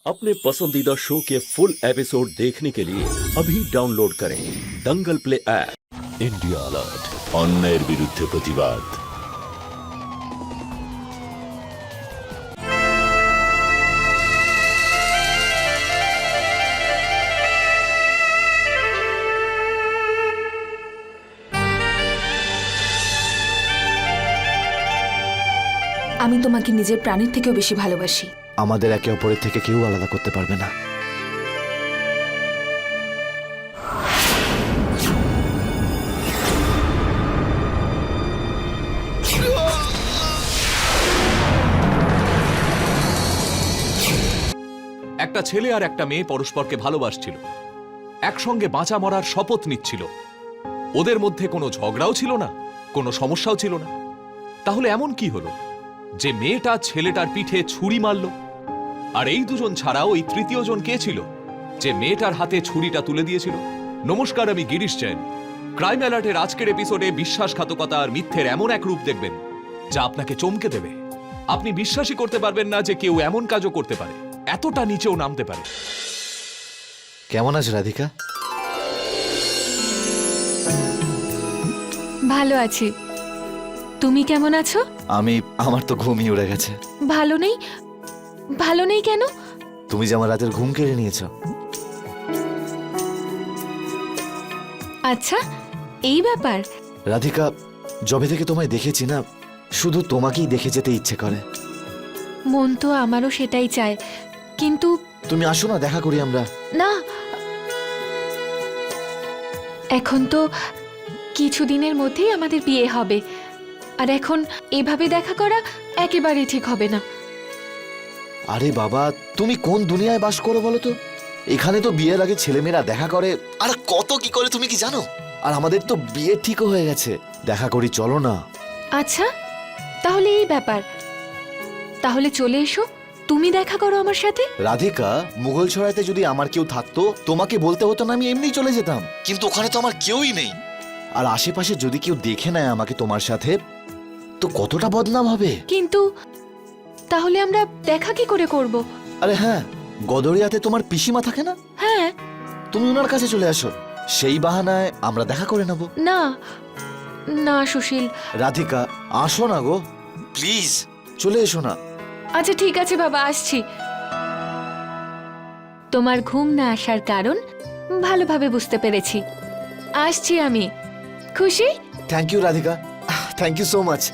अपने पसंदीदा शो के फुल एपिसोड देखने के लिए अभी डाउनलोड करें दंगल प्ले ऐप। इंडिया अलर्ट, अन्याয়ের বিরুদ্ধে প্রতিবাদ। আমি তোমাকে নিজের প্রাণের থেকেও বেশি ভালোবাসি। আমাদের একে অপরের থেকে কেউ আলাদা করতে পারবে না। একটা ছেলে আর একটা মেয়ে পরস্পরকে ভালোবাসছিল, একসঙ্গে বাঁচা মরার শপথ নিচ্ছিল। ওদের মধ্যে কোনো ঝগড়াও ছিল না, কোনো সমস্যাও ছিল না। তাহলে এমন কি হলো যে মেয়েটা ছেলেটার পিঠে ছুরি মারল? আর এই দুজন ছাড়াও এই তৃতীয় জন কে ছিল যে মেয়েটার হাতে ছুরিটা তুলে দিয়েছিল? নমস্কার, আমি গিরিশ জৈন। ক্রাইম অ্যালার্টের আজকের এপিসোডে বিশ্বাসঘাতকতা আর মিথ্যের এমন এক রূপ দেখবেন যা আপনাকে চমকে দেবে। আপনি বিশ্বাসই করতে পারবেন না যে কেউ এমন কাজও করতে পারে, এতটা নিচেও নামতে পারে। কেমন আছো রাধিকা? ভালো আছি, তুমি কেমন আছো? আমার তো ঘুমই উড়ে গেছে। ভালো নেই? ভালো নেই কেন? তুমি যে আমার রাতের ঘুম কেড়ে নিয়েছো। আচ্ছা, এই ব্যাপার। রাধিকা, যবে থেকে তোমায় দেখেছি না, শুধু তোমাকেই দেখে যেতে ইচ্ছে করে। মন তো আমারও সেটাই চায়, কিন্তু তুমি আসো না, দেখা করি আমরা। না, এখন তো কিছুদিনের মধ্যেই আমাদের বিয়ে হবে, আর এখন এভাবে দেখা করা একেবারেই ঠিক হবে না। আরে বাবা, তুমি কোন দুনিয়ায় বাস করো বলো তো? এখানে তো বিয়ের আগে ছেলেমেয়েরা দেখা করে, আর কত কি করে তুমি কি জানো? আর আমাদের তো বিয়ে ঠিকও হয়ে গেছে। দেখা করি, চলো না। আচ্ছা, তাহলে এই ব্যাপার। তাহলে চলে এসো, তুমি দেখা করো আমার সাথে। রাধিকা, মুঘলছড়াতে যদি আমার কেউ থাকতো, তোমাকে বলতে হতো না, আমি এমনি চলে যেতাম। কিন্তু ওখানে তো আমার কেউই নেই। আর আশেপাশে যদি কেউ দেখে নেয় আমাকে তোমার সাথে, তো কতটা বদনাম হবে। কিন্তু তাহলে আমরা দেখা কি করে করব? আরে হ্যাঁ, গদরিয়াতে তোমার পিসিমা থাকে না? হ্যাঁ। তুমি ওনার কাছে চলে আসো, সেই বাহানায় আমরা দেখা করে নেব। না না সুশীল। রাধিকা, আসো না গো, প্লিজ চলে এসো না। আচ্ছা ঠিক আছে বাবা, আসছি। তোমার ঘুম না আসার কারণ ভালোভাবে বুঝতে পেরেছি। আসছি আমি। খুশি? Thank you Radhika, thank you so much.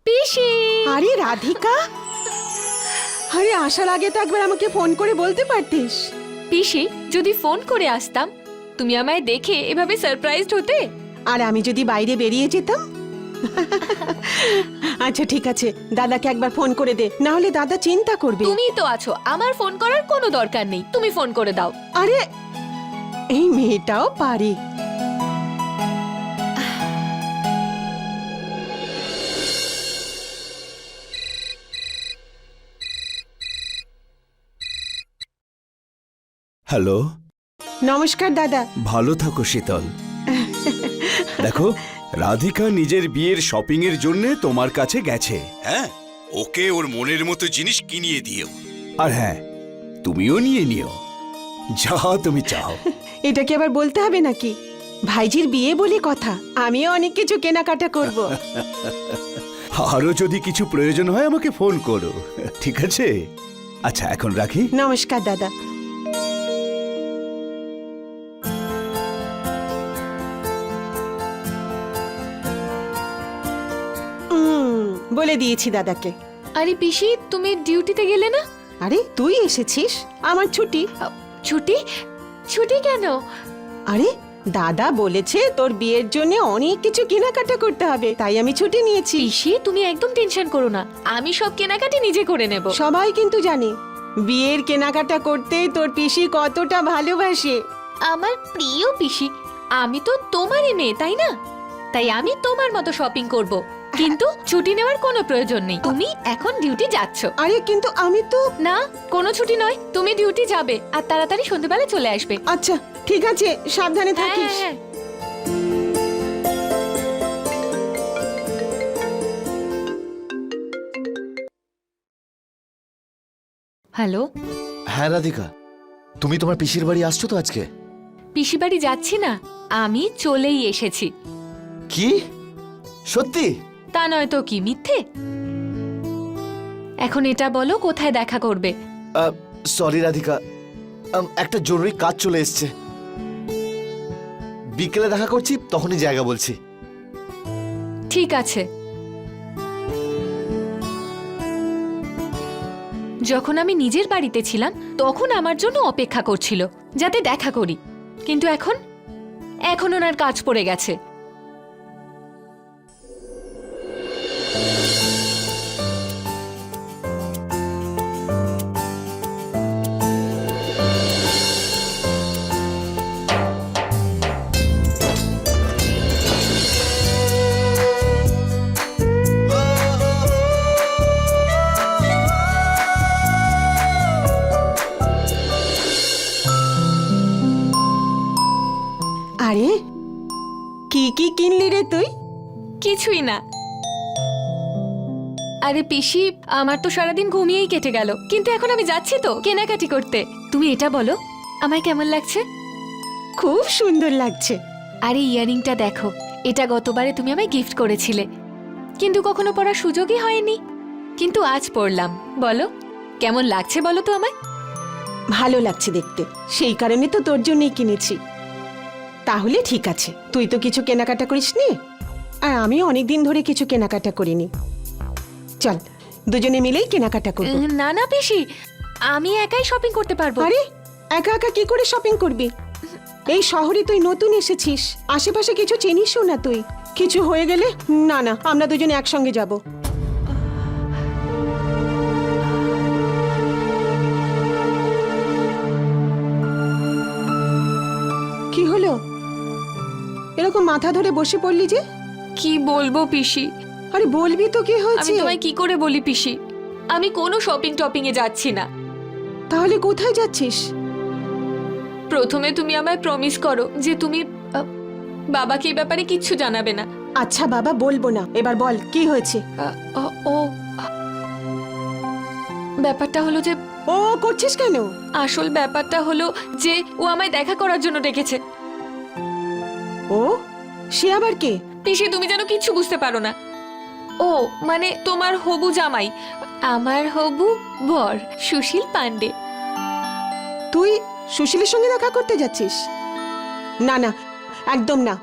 পিসি! আরে রাধিকা, আরে আসার আগে তো একবার আমাকে ফোন করে বলতে পারতিস। পিসি, যদি ফোন করে আসতাম, তুমি আমায় দেখে এভাবে সারপ্রাইজড হতে। আর আমি যদি বাইরে বেরিয়ে যেতাম। আচ্ছা ঠিক আছে, দাদাকে একবার ফোন করে দে, না হলে দাদা চিন্তা করবে। তুমিই তো আছো, আমার ফোন করার কোনো দরকার নেই। তুমি ফোন করে দাও। আরে এই মেয়েটাও পারে। হ্যালো, নমস্কার দাদা। ভালো থাকো শীতল। দেখো, রাধিকা নিজের বিয়ের শপিং এর জন্য তোমার কাছে গেছে। হ্যাঁ, ওকে ওর মনের মতো জিনিস কিনিয়ে দিও। আর হ্যাঁ, তুমিও নিয়ে নিও যা তুমি চাও। এটা কি আবার বলতে হবে নাকি? ভাইজির বিয়ে বলে কথা, আমিও অনেক কিছু কেনাকাটা করব। আরো যদি কিছু প্রয়োজন হয় আমাকে ফোন করো, ঠিক আছে? আচ্ছা, এখন রাখি। নমস্কার দাদা। বলে দিয়েছি দাদাকে। আরে পিসি, তুমি ডিউটিতে গেলে না? আরে তুই এসেছিস, আমার ছুটি। ছুটি? ছুটি কেন? আরে দাদা বলেছে তোর বিয়ের জন্য অনেক কিছু কেনাকাটা করতে হবে, তাই আমি ছুটি নিয়েছি। পিসি, তুমি একদম টেনশন করো না, আমি সব কেনাকাটি নিজে করে নেব। সবাই কিন্তু জানে বিয়ের কেনাকাটা করতে তোর পিসি কতটা ভালোবাসে। আমার প্রিয় পিসি, আমি তো তোমারই মেয়ে, তাই না? তাই আমি তোমার মতো শপিং করব। কিন্তু ছুটি নেওয়ার কোনো প্রয়োজন নেই, তুমি এখন ডিউটি যাচ্ছ। আরে কিন্তু আমি তো না, কোনো ছুটি নয়, তুমি ডিউটি যাবে আর তাড়াতাড়ি সন্ধ্যেবেলা চলে আসবে। আচ্ছা ঠিক আছে, সাবধানে হ্যাঁ থাকিস। হ্যাঁ। হ্যালো, হ্যাঁ রাধিকা, তুমি তোমার পিসির বাড়ি আসছো তো আজকে? পিসি বাড়ি যাচ্ছি না, আমি চলেই এসেছি। কি সত্যি? তা নয় তো কি, মিথ্যে? এখন এটা বলো, কোথায় দেখা করবে? সরি রাধিকা, একটা জরুরি কাজ চলে এসছে। বিকেলে দেখা করছি, তখনই জায়গা বলছি। ঠিক আছে। যখন আমি নিজের বাড়িতে ছিলাম তখন আমার জন্য অপেক্ষা করছিল যাতে দেখা করি, কিন্তু এখন ওনার কাজ পড়ে গেছে। আরে কি কি কিনলি রে তুই? কিছুই না। আরে পিসি, আমার তো সারাদিন ঘুমিয়েই কেটে গেল, কিন্তু এখন আমি যাচ্ছি তো কেনাকাটি করতে। তুমি এটা বলো, আমায় কেমন লাগছে? খুব সুন্দর লাগছে। আরে ইয়ারিংটা দেখো, এটা গতবারে তুমি আমায় গিফট করেছিলে, কিন্তু কখনো পরার সুযোগই হয়নি, কিন্তু আজ পরলাম। বলো কেমন লাগছে, বলো তো আমায়। ভালো লাগছে দেখতে, সেই কারণে তো তোর জন্যই কিনেছি। তাহলে ঠিক আছে, তুই তো কিছু কেনাকাটা করিসনি, আর আমি অনেকদিন ধরে কিছু কেনাকাটা করিনি। চল দুজনে মিলেই কেনাকাটা করব। না না পিসি, আমি একাই শপিং করতে পারবো। আরে একা একা কি করে শপিং করবি? এই শহরে তুই নতুন এসেছিস, আশেপাশে কিছু চিনিসও না তুই। কিছু হয়ে গেলে না না, আমরা দুজনে একসঙ্গে যাব। কি হলো, এরকম মাথা ধরে বসে পড়লি যে? কি বলবো পিসি, আরে বলবি তো, কি আমি হয়েছে? তোমায় কি করে বলি পিসি, আমি কোনো শপিং টপিং এ যাচ্ছি না। তাহলে কোথায় যাচ্ছিস? প্রথমে তুমি আমায় প্রমিস করো যে তুমি বাবাকে এই ব্যাপারে কিচ্ছু জানাবে না। আচ্ছা বাবা, বলবো না। এবার বল কি হয়েছে? ও ব্যাপারটা হলো যে, ও করছিস কেন? আসল ব্যাপারটা হলো যে ও আমায় দেখা করার জন্য ডেকেছে। ও সে আবার কে? পিসি, তুমি যেন কিচ্ছু বুঝতে পারো না। ও মানে তোমার হবু জামাই, আমার হবু বর সুশীল পান্ডে। তুই সুশীলের সঙ্গে দেখা করতে যাচ্ছিস? না না, একদম না।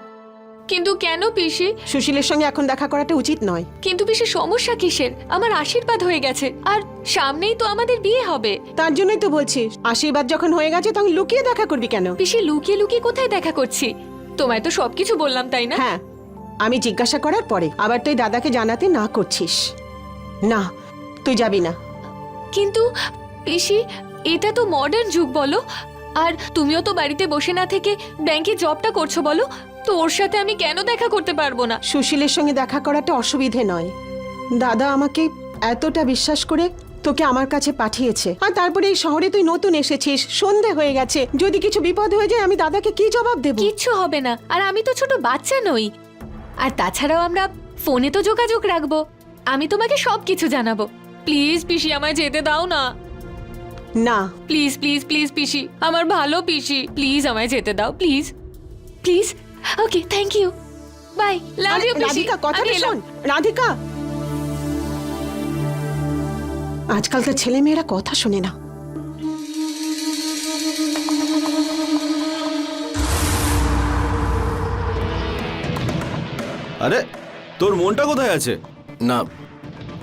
কিন্তু কেন পিসি? সুশীলের সঙ্গে এখন দেখা করাটা উচিত নয়। কিন্তু পিসি, সমস্যা কিসের? আমার আশীর্বাদ হয়ে গেছে, আর সামনেই তো আমাদের বিয়ে হবে। তার জন্যই তো বলছি, আশীর্বাদ যখন হয়ে গেছে তখন লুকিয়ে দেখা করবি কেন? পিসি, লুকিয়ে লুকিয়ে কোথায় দেখা করছি? তোমায় তো সবকিছু বললাম, তাই না? হ্যাঁ, আমি জিজ্ঞাসা করার পরে আবার তুই দাদাকে জানাতে না করছিস। না, তুই যাবি না। কিন্তু পিসি, এটা তো মডার্ন যুগ, বলো। আর তুমিও তো বাড়িতে বসে না থেকে ব্যাংকে জবটা করছো, বলো তো ওর সাথে আমি কেন দেখা করতে পারবো না? সুশীলের সঙ্গে দেখা করাটা অসুবিধে নয়। দাদা আমাকে এতটা বিশ্বাস করে তোকে আমার কাছে পাঠিয়েছে, আর তারপরে এই শহরে তুই নতুন এসেছিস, সন্ধে হয়ে গেছে, যদি কিছু বিপদ হয়ে যায় আমি দাদাকে কি জবাব দেব? কিচ্ছু হবে না, আর আমি তো ছোট বাচ্চা নই। আর তাছাড়াও আমরা ফোনে তো যোগাযোগ রাখবো, আমি তোমাকে সবকিছু জানাবো। প্লিজ পিসি, আমায় যেতে দাও না। না, প্লিজ প্লিজ প্লিজ পিসি, আমার ভালো পিসি, প্লিজ আমায় যেতে দাও, please please. Okay, thank you, bye, love আরে, ইউ পিসি। রাধিকা কথাটা আমি এলাম। শোন। রাধিকা, আজকালকার ছেলে মেয়েরা কথা শোনে না। আরে তোর মনটা কোথায় আছে? না,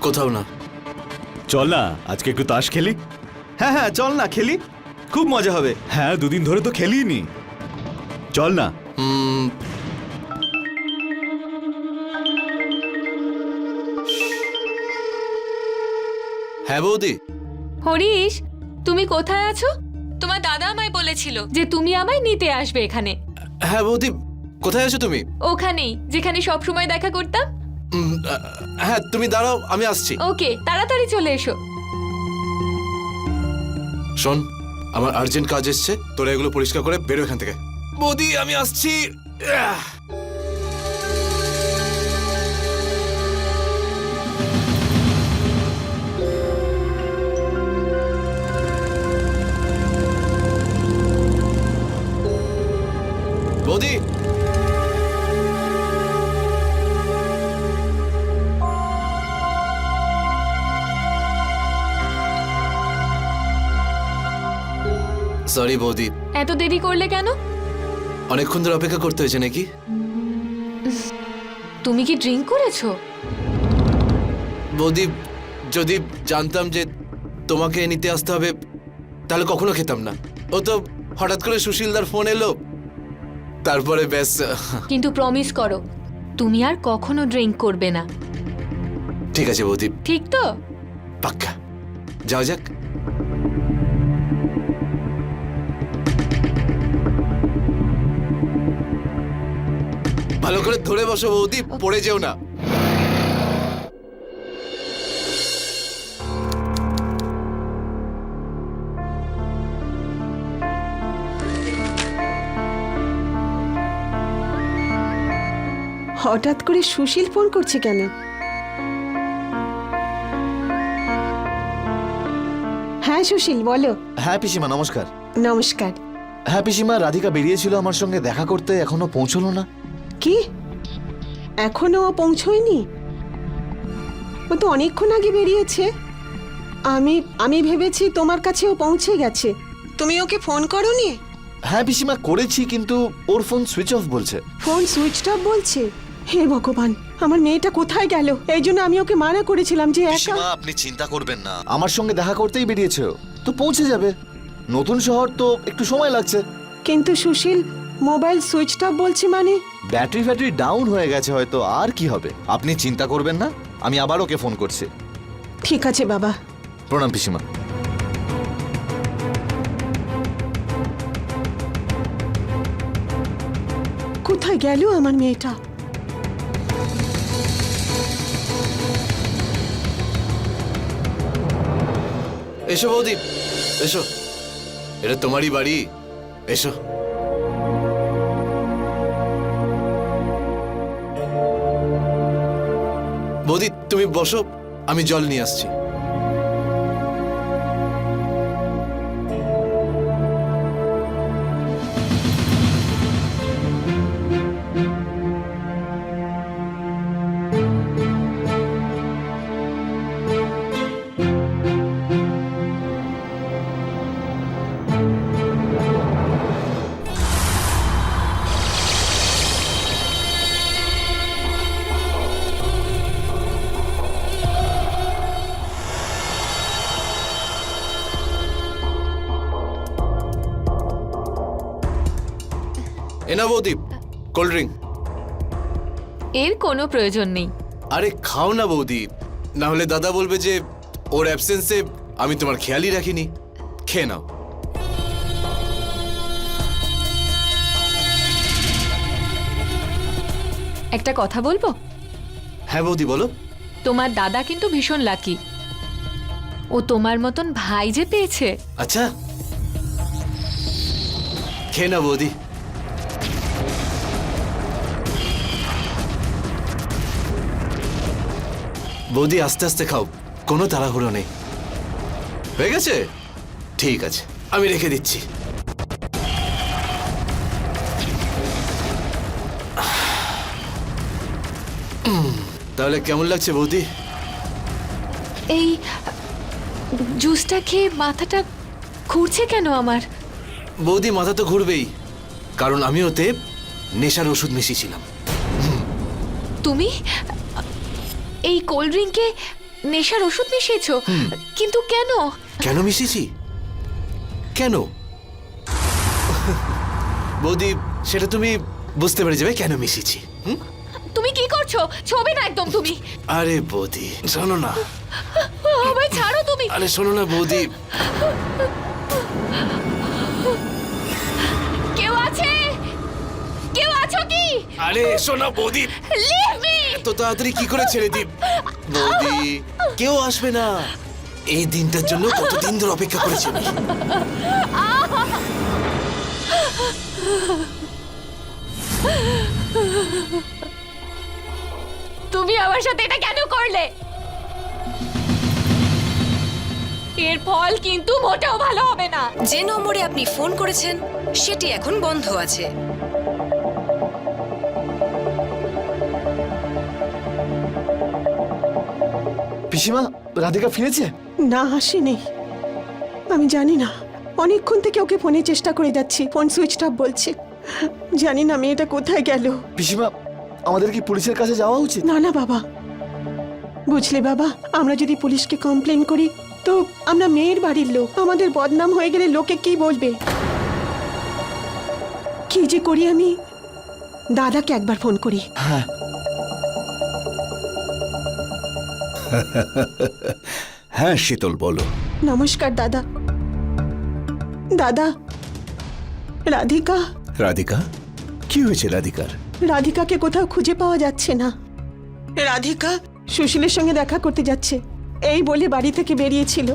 কোথাও না। চল না আজকে একটু তাস খেলি। হ্যাঁ হ্যাঁ, চল না খেলি, খুব মজা হবে। হ্যাঁ, দুদিন ধরে তো খেলিনি, চল না। হ্যাঁ বৌদি। হরিশ, তুমি কোথায় আছো? তোমার দাদা আমায় বলেছিল যে তুমি আমায় নিতে আসবে এখানে। হ্যাঁ বৌদি, কোথায় আছো তুমি? ওখানেই, যেখানে সব সময় দেখা করতাম। হ্যাঁ তুমি দাঁড়াও, আমি আসছি। ওকে, তাড়াতাড়ি চলে এসো। শোন, আমার আর্জেন্ট কাজ এসছে, তোরা এগুলো পরিষ্কার করে বেরো এখান থেকে। বৌদি আমি আসছি। বৌদি, সরি বৌদি, এত দেরি করলে কেন? অনেকক্ষণ ধরে অপেক্ষা করতে হয়েছে নাকি? তুমি কি ড্রিঙ্ক করেছো? বৌদি, যদি জানতাম যে তোমাকে নিতে আসতে হবে তাহলে কখনো খেতাম না। ও তো হঠাৎ করে সুশীলদার ফোন এলো, তারপরে ব্যাস। কিন্তু প্রমিস করো তুমি আর কখনো ড্রিঙ্ক করবে না। ঠিক আছে বৌদি, ঠিক তো? পাক্কা। যাও যাক। ভালো করে ধরে বসো বৌদি, পড়ে যেও না। হঠাৎ করে সুশীল ফোন করছে কেন? হ্যাঁ সুশীল, বলো। হ্যাঁ পিসিমা, নমস্কার। নমস্কার। হ্যাঁ পিসিমা, রাধিকা বেরিয়েছিল আমার সঙ্গে দেখা করতে, এখনো পৌঁছলো না। কি, এখনো ও পৌঁছয়নি? ও তো অনেকক্ষণ আগে বেরিয়েছে। আমি ভেবেছি তোমার কাছে ও পৌঁছে গেছে। তুমি ওকে ফোন করোনি? হ্যাঁ পিসিমা, করেছি, কিন্তু ওর ফোন সুইচ অফ বলছে। ফোন সুইচ অফ বলছে? হে ভগবান, আমার মেয়েটা কোথায় গেল? এই জন্য আমি ওকে মানা করেছিলাম যে একা। পিসিমা আপনি চিন্তা করবেন না, আমার সঙ্গে দেখা করতেই বেরিয়েছে ও, তো পৌঁছে যাবে। নতুন শহর তো একটু সময় লাগছে। কিন্তু সুশীল, মোবাইল সুইচ অফ বলছে মানে? ব্যাটারি ডাউন হয়ে গেছে হয়তো, আর কি হবে। আপনি চিন্তা করবেন না, আমি আবার ওকে ফোন করছি। ঠিক আছে বাবা। প্রণাম পিসিমা। কোথায় গেল আমার মেয়েটা? এসো বৌদি, এসো, এটা তোমারই বাড়ি, এসো। বৌদি তুমি বসো, আমি জল নিয়ে আসছি। এনা বৌদি, কোল্ড ড্রিঙ্ক। এর কোনো প্রয়োজন নেই। আরে খাও না বৌদি, না হলে দাদা বলবে যে ওর অ্যাবসেন্সে আমি তোমার খেয়ালই রাখিনি। খেয়ে নাও। একটা কথা বলবো? হ্যাঁ বৌদি বলো। তোমার দাদা কিন্তু ভীষণ লাকি, ও তোমার মতন ভাই যে পেয়েছে। আচ্ছা, খেয়ে না বৌদি। বৌদি আস্তে আস্তে খাও, কোনো তাড়াহুড়ো নেই। হয়ে গেছে? ঠিক আছে, আমি রেখে দিচ্ছি। তাহলে কেমন লাগছে বৌদি? এই জুসটা খেয়ে মাথাটা ঘুরছে কেন আমার? বৌদি মাথা তো ঘুরবেই, কারণ আমি ওতে নেশার ওষুধ মিশিয়েছিলাম। তুমি এই কোল্ড ড্রিঙ্কে নেশার ওষুধ মিশিয়েছো? কিন্তু কেন? কেন মিশিয়েছি? কেন বৌদি, সেটা তুমি বুঝতে পেরে যাবে কেন মিশিয়েছি। তুমি কি করছো? ছবি না একদম তুমি। আরে বৌদি শোনো না। আমায় ছাড়ো তুমি। আরে শোনো না বৌদি। কেউ আছে? কেউ আছো কি? আরে শোনো বৌদি। Leave me. এত তাড়াতাড়ি কি করে ছেড়ে দিই বৌদি? কেউ আসবে না। এই দিনটার জন্য কতদিন ধরে অপেক্ষা করেছি আমি। তুমি আমার সাথে এটা কেন করলে? এর ফল কিন্তু মোটেও ভালো হবে না। যে নম্বরে আপনি ফোন করেছেন সেটি এখন বন্ধ আছে। পিসিমা, রাধিকা ফিরেছে? না, আসেনি। আমি জানি না, অনেকক্ষণ থেকে ওকে ফোনে চেষ্টা করে যাচ্ছি, ফোন সুইচ অফ বলছে। জানি না মেয়েটা কোথায় গেল। পিসিমা, আমাদের কি পুলিশের কাছে যাওয়া উচিত? না না বাবা, বুঝলে বাবা, আমরা যদি পুলিশকে কমপ্লেন করি তো আমরা মেয়ের বাড়ির লোক, আমাদের বদনাম হয়ে গেলে লোকে কি বলবে? কি যে করি আমি, দাদাকে একবার ফোন করি। হ্যাঁ, হ্যাঁ শীতল, বলো। নমস্কার দাদা। দাদা, রাধিকা, রাধিকা? কি হয়েছে রাধিকার? রাধিকাকে কোথাও খুঁজে পাওয়া যাচ্ছে না। রাধিকা সুশীলের সঙ্গে দেখা করতে যাচ্ছে এই বলে বাড়ি থেকে বেরিয়েছিল,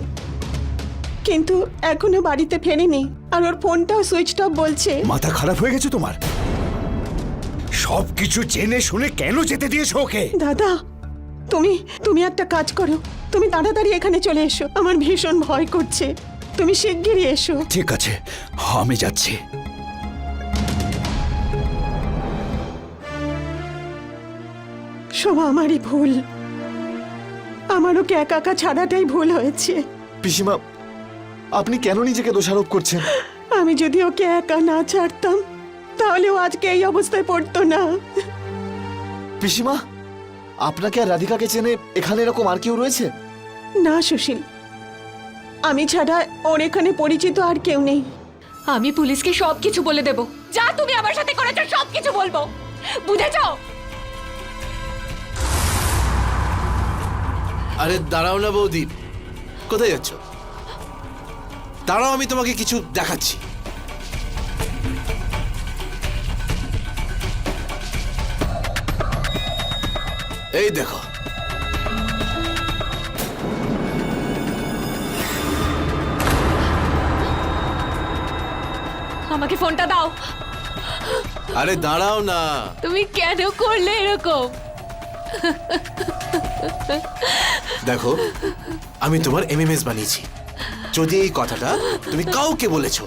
কিন্তু এখনো বাড়িতে ফেরেনি, আর ওর ফোনটাও সুইচ অফ বলছে। মাথা খারাপ হয়ে গেছে তোমার? সবকিছু জেনে শুনে কেন যেতে দিয়েছো ওকে? দাদা, তুমি একটা কাজ করো, তুমি তাড়াতাড়ি এখানে চলে এসো, আমার ভীষণ ভয় করছে, তুমি শিগগিরই এসো। ঠিক আছে, আমি যাচ্ছি। সব আমারই ভুল, আমার ওকে একা একা ছাড়াটাই ভুল হয়েছে। পিসিমা, আপনি কেন নিজেকে দোষারোপ করছেন? আমি যদি ওকে একা না ছাড়তাম তাহলে ও আজকে এই অবস্থায় পড়তো না। পিসিমা, আপনাকে আর রাধিকাকে চেনে এখানে এরকম আর কেউ রয়েছে? না সুশীল, আমি ছাড়া ওর এখানে পরিচিত আর কেউ নেই। আমি পুলিশকে সবকিছু বলে দেব, যা তুমি আমার সাথে করেছো সবকিছু বলবো, বুঝেছো? আরে দাঁড়াও না বৌদি, কোথায় যাচ্ছ? দাঁড়াও, আমি তোমাকে কিছু দেখাচ্ছি। এই দেখো, আমাকে ফোনটা দাও। আরে দাঁড়াও না। তুমি কেন করলে এরকম? দেখো, আমি তোমার এমএমএস বানিয়েছি। যদি এই কথাটা তুমি কাউকে বলেছো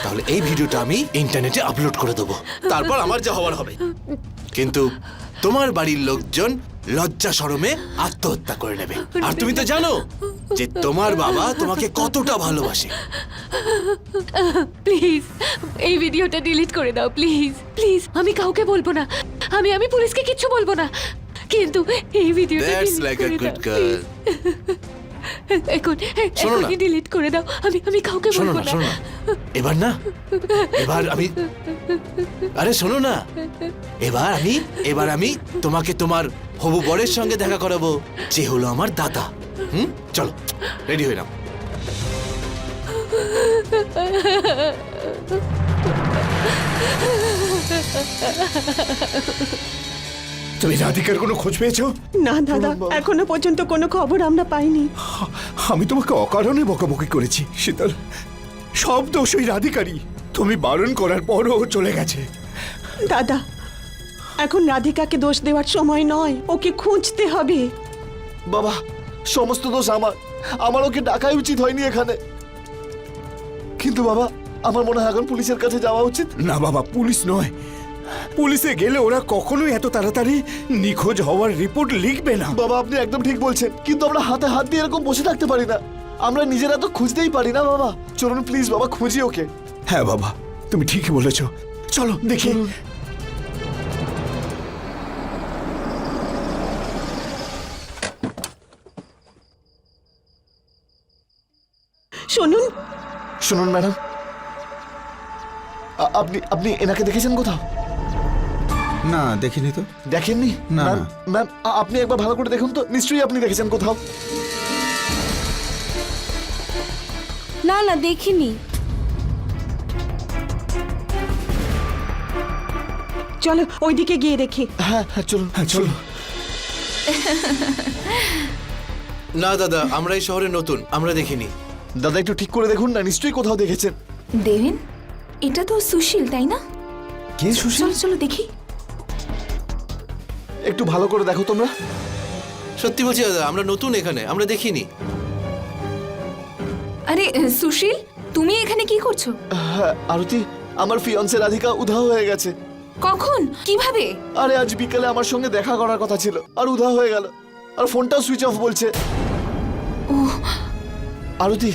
তাহলে এই ভিডিওটা আমি ইন্টারনেটে আপলোড করে দেবো, তারপর আমার যা হওয়ার হবে। কিন্তু তোমার বাড়ির লোকজন লজ্জা শরমে আত্মহত্যা করে নেবে। আর তুমি তো জানো যে তোমার বাবা তোমাকে কতটা ভালোবাসে। প্লিজ এই ভিডিওটা ডিলিট করে দাও, প্লিজ প্লিজ। আমি কাউকে বলবো না, আমি পুলিশকে কিচ্ছু বলবো না, কিন্তু এই ভিডিওটা That's delete like a করে good দাও, girl. please। শোনো না। এখনই ডিলিট করে দাও, আমি কাউকে শোনো বলবো না, না। শোনো না, এবার আমি আরে শোনো না, এবার আমি তোমাকে তোমার হবু বরের সঙ্গে দেখা করাবো, যে হলো আমার দাদা। চলো, রেডি হয়ে নাও। তুমি রাধিকার কোনো খোঁজ পেয়েছো? না দাদা, এখনো পর্যন্ত কোনো খবর আমরা পাইনি। আমি তোমাকে অকারণে বকাবকি করেছি শীতল, সব দোষ ওই রাধিকারই। তুমি বারণ করার পরও ও চলে গেছে। দাদা, এখন রাধিকাকে দোষ দেওয়ার সময় নয়, ওকে খুঁজতে হবে। বাবা, সমস্ত দোষ আমার ওকে ডাকাই উচিত হয়নি এখানে। কিন্তু বাবা, আমার মনে হয় এখন পুলিশের কাছে যাওয়া উচিত। না বাবা, পুলিশ নয়। পুলিশে গেলে ওরা কখনোই এত তাড়াতাড়ি নিখোঁজ হওয়ার রিপোর্ট লিখবে না। বাবা, আপনি একদম ঠিক বলছেন, কিন্তু আমরা হাতে হাত দিয়ে এরকম বসে থাকতে পারি না। আমরা নিজেরা তো খুঁজতেই পারি না বাবা। চলুন প্লিজ বাবা, খুঁজি ওকে। হ্যাঁ বাবা, তুমি ঠিকই বলেছো, চলো দেখি। শুনুন, শুনুন ম্যাডাম, আপনি এনাকে দেখেছেন কোথাও? না, দেখিনি তো। দেখেননি? না, ম্যাম, না। ম্যাম, আপনি একবার ভালো করে দেখুন তো, নিশ্চয়ই আপনি দেখেছেন কোথাও। না না, দেখিনি। চলো ওইদিকে গিয়ে দেখি। হ্যাঁ হ্যাঁ, চলুন হ্যাঁ চলো। না দাদা, আমরা এই শহরে নতুন, আমরা দেখিনি। দাদা একটু ঠিক করে দেখুন না, নিশ্চয়ই কোথাও দেখেছেন। দেবেন, এটা তো সুশীল তাই না? কে সুশীল? চলো চলো দেখি। একটু ভালো করে দেখো তোমরা। সত্যি বলছি দাদা, আমরা নতুন এখানে, আমরা দেখিনি। আরে সুশীল, তুমি এখানে কি করছো? হ্যাঁ আরতি, আমার ফিয়ন্সে রাধিকা উধাও হয়ে গেছে। কখন? কিভাবে? আরে আজ বিকেলে আমার সঙ্গে দেখা করার কথা ছিল, আর উধাও হয়ে গেল, আর ফোনটাও সুইচ অফ বলছে। আরতি,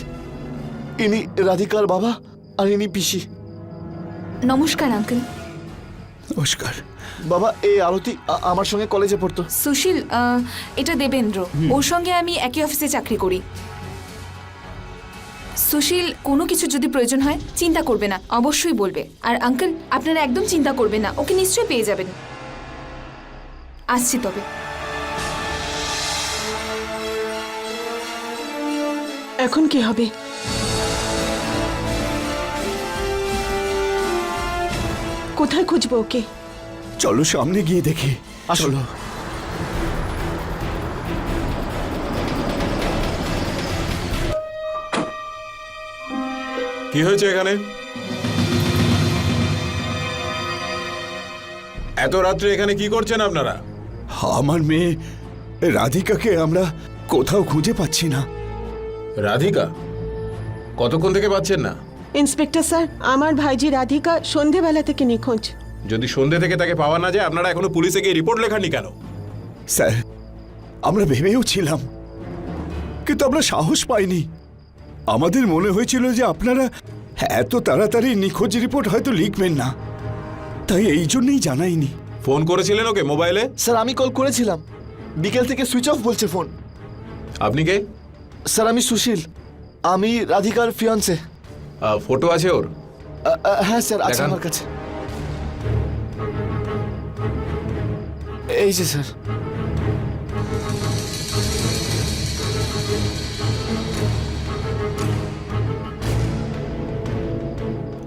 ইনি রাধিকার বাবা, আর ইনি পিসি। নমস্কার আঙ্কেল। নমস্কার। বাবা, এই আরতি আমার সঙ্গে কলেজে পড়তো। সুশীল, এটা দেবেন্দ্র, ওর সঙ্গে আমি একই অফিসে চাকরি করি। সুশীল, কোনো কিছু যদি প্রয়োজন হয় চিন্তা করবে না, অবশ্যই বলবে। আর আঙ্কেল, আপনারা একদম চিন্তা করবে না, ওকে নিশ্চয়ই পেয়ে যাবেন। আসছি তবে। এখন কি হবে? কোথায় খুঁজবো ওকে? চলো সামনে গিয়ে দেখি। চলো। কি হয়েছে এখানে? এত রাত্রে এখানে কি করছেন আপনারা? আমার মেয়ে রাধিকাকে আমরা কোথাও খুঁজে পাচ্ছি না। রাধিকা? কতক্ষণ থেকে পাচ্ছেন না? ইন্সপেক্টর স্যার, আমার ভাইজি রাধিকা সন্ধেবেলা থেকে নিখোঁজ। যদি সন্ধে থেকে তাকে পাওয়া না যায়, আপনারা এখনো পুলিশে গিয়ে রিপোর্ট লেখাননি কেন? স্যার, আমরা ভেবেও ছিলাম, কিন্তু আমরা সাহস পাইনি। আমাদের মনে হয়েছিল যে আপনারা এত তাড়াতাড়ি নিখোঁজ রিপোর্ট হয়তো লিখবেন না, তাই এই জন্যই জানাইনি। ফোন করেছিলেন ওকে মোবাইলে? স্যার আমি কল করেছিলাম, বিকেল থেকে সুইচ অফ বলছে ফোন। আপনি কে? স্যার আমি সুশীল, আমি রাধিকার ফিয়ন্সে। ফটো আছে ওর? হ্যাঁ স্যার, আছে দেখান। আমার কাছে। এই যে স্যার।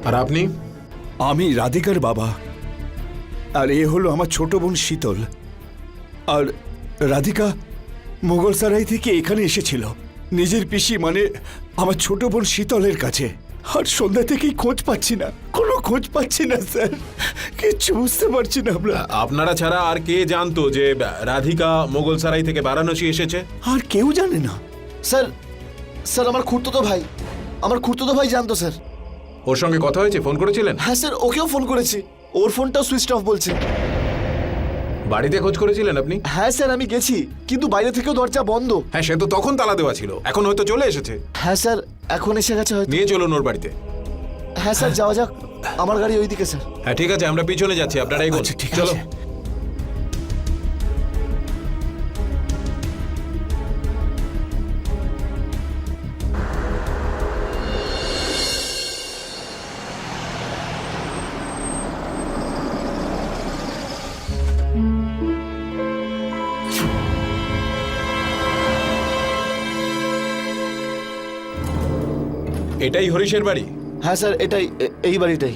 আর আপনি? আমি রাধিকার বাবা, আর এ হলো আমার ছোট বোন শীতল। আর রাধিকা মোগলসারাই থেকে এখানে এসেছিল নিজের পিসি মানে আমার ছোট বোন শীতলের কাছে। আর সন্ধ্যা থেকেই খোঁজ পাচ্ছি না, কোনো খোঁজ পাচ্ছি না স্যার, কিচ্ছু বুঝতে পারছি না আমরা। আপনারা ছাড়া আর কে জানতো যে রাধিকা মোগলসারাই থেকে বারাণসী এসেছে? আর কেউ জানে না। স্যার, স্যার আমার খুড়তুতো ভাই, আমার খুড়তুতো ভাই জানতো স্যার। ওর সঙ্গে কথা হয়েছে? ফোন করেছিলেন? হ্যাঁ স্যার, ওকেও ফোন করেছি, ওর ফোনটাও সুইচ অফ বলছে। বাড়িতে খোঁজ করেছিলেন আপনি? হ্যাঁ স্যার আমি গেছি, কিন্তু বাইরে থেকেও দরজা বন্ধ। হ্যাঁ, সে তো তখন তালা দেওয়া ছিল, এখন হয়তো চলে এসেছে। হ্যাঁ স্যার, এখন এসে গেছে হয়তো। নিয়ে চলুন ওর বাড়িতে। হ্যাঁ স্যার, যাওয়া যাক, আমার গাড়ি ওইদিকে স্যার। হ্যাঁ ঠিক আছে, আমরা পিছনে যাচ্ছি, আপনারা এগোন। আচ্ছা, ঠিক চলো। আছে। এটাই হরিশের বাড়ি? হ্যাঁ স্যার, এটাই, এই বাড়িটাই।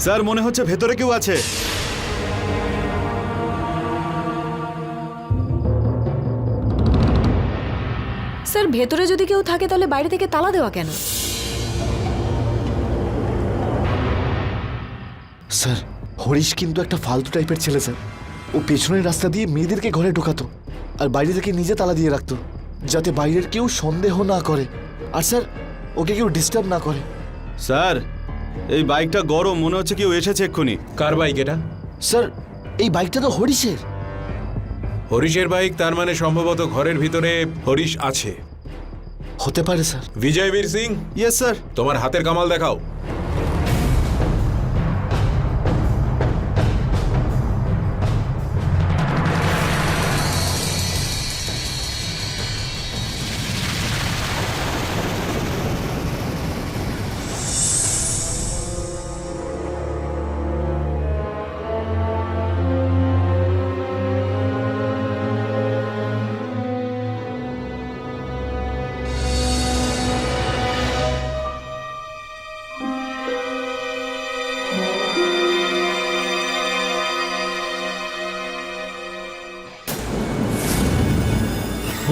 স্যার মনে হচ্ছে ভেতরে কেউ আছে। স্যার, ভেতরে যদি কেউ থাকে তাহলে বাইরে থেকে তালা দেওয়া কেন? স্যার, হরিশ কিন্তু একটা ফালতু টাইপের ছেলে স্যার। ও পেছনের রাস্তা দিয়ে মেয়েদেরকে ঘরে ঢোকাতো, আর বাইরে থেকে নিজে তালা দিয়ে রাখতো, যাতে বাইরের কেউ সন্দেহ না করে, আর স্যার ওকে কেউ ডিস্টার্ব না করে। স্যার এই বাইকটা গরম, মনে হচ্ছে কেউ এসেছে এক্ষুনি। কার বাইক এটা? স্যার এই বাইকটা তো হরিশের। হরিশের বাইক, তার মানে সম্ভবত ঘরের ভিতরে হরিশ আছে। হতে পারে স্যার। বিজয় বীর সিং, ইয়েস স্যার। তোমার হাতের কামাল দেখাও।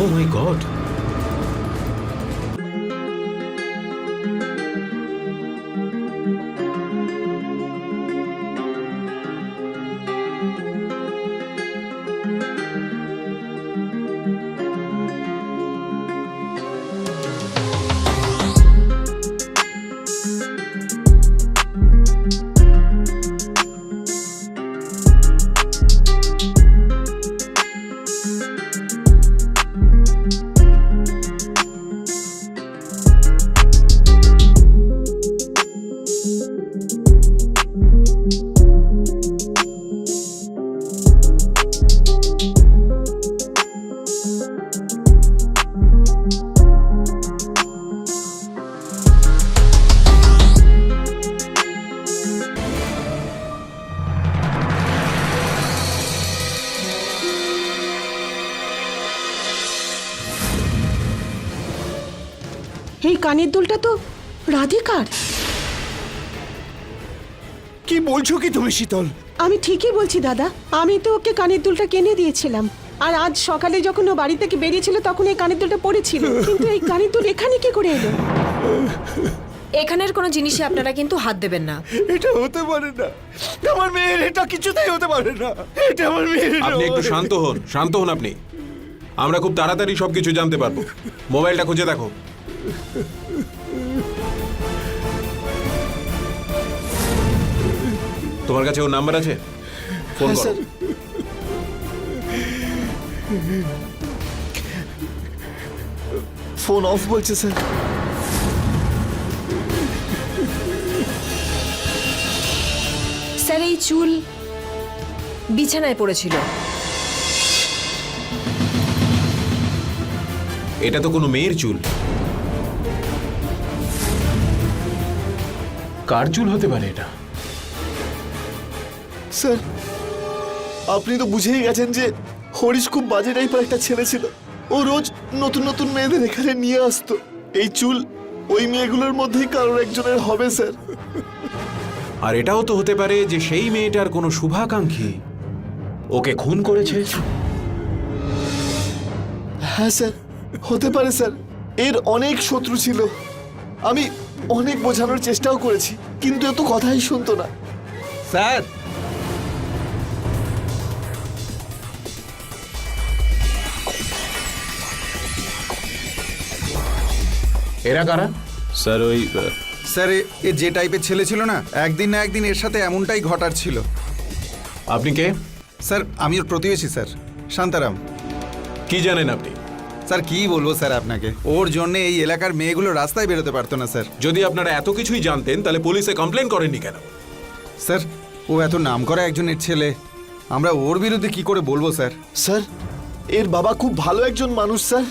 ও মাই গড। এই কানের দুলটা তো রাধিকার। কি বলছো কি তুমি শীতল? আমি ঠিকই বলছি দাদা, আমি তো ওকে কানের দুলটা কিনে দিয়েছিলাম। আর আজ সকালে যখন ও বাড়ি থেকে বেরিয়েছিল তখন এই কানের দুলটা পড়েছিল, কিন্তু এই কানের দুল এখানে কি করে এলো? এখানের কোনো জিনিসে আপনারা কিন্তু হাত দেবেন না। এটা হতে পারে না, আমার মেয়ের এটা কিছুতেই হতে পারে না। এটা আমার মেয়ের। আপনি একটু শান্ত হন, শান্ত হন আপনি। আমরা খুব তাড়াতাড়ি সবকিছু জানতে পারবো। মোবাইলটা খুঁজে দেখো। তোমার কাছে ওর নাম্বার আছে? ফোন হ্যাঁ, করো। স্যার। ফোন অফ বলছে স্যার। স্যার এই চুল বিছানায় পড়েছিল। এটা তো কোনো মেয়ের চুল। কার চুল হতে পারে এটা? স্যার, আপনি তো বুঝেই গেছেন যে হরিশ খুব বাজে টাইপের একটা ছেলে ছিল। ও রোজ নতুন নতুন মেয়েদের এখানে নিয়ে আসতো। এই চুল ওই মেয়েগুলোর মধ্যেই কারোর একজনের হবে স্যার। আর এটাও তো হতে পারে যে সেই মেয়েটার কোনো শুভাকাঙ্ক্ষী ওকে খুন করেছে। হ্যাঁ স্যার, হতে পারে স্যার। এর অনেক শত্রু ছিল, আমি অনেক বোঝানোর চেষ্টাও করেছি, কিন্তু এ তো কথাই শুনতো না। স্যার, এরা কারা? স্যার ওই স্যার এ যে টাইপের ছেলে ছিল না, একদিন না একদিন এর সাথে এমনটাই ঘটার ছিল। আপনি কে? স্যার আমি ওর প্রতিবেশী স্যার, শান্তারাম। কি জানেন আপনি? স্যার কি বলবো স্যার আপনাকে, ওর জন্য এই এলাকার মেয়েগুলো রাস্তায় বেরোতে পারতো না স্যার। যদি আপনারা এত কিছুই জানতেন তাহলে পুলিশে কমপ্লেন করেননি কেন? স্যার ও এত নামকরা একজনের ছেলে, আমরা ওর বিরুদ্ধে কি করে বলবো স্যার? স্যার, এর বাবা খুব ভালো একজন মানুষ স্যার,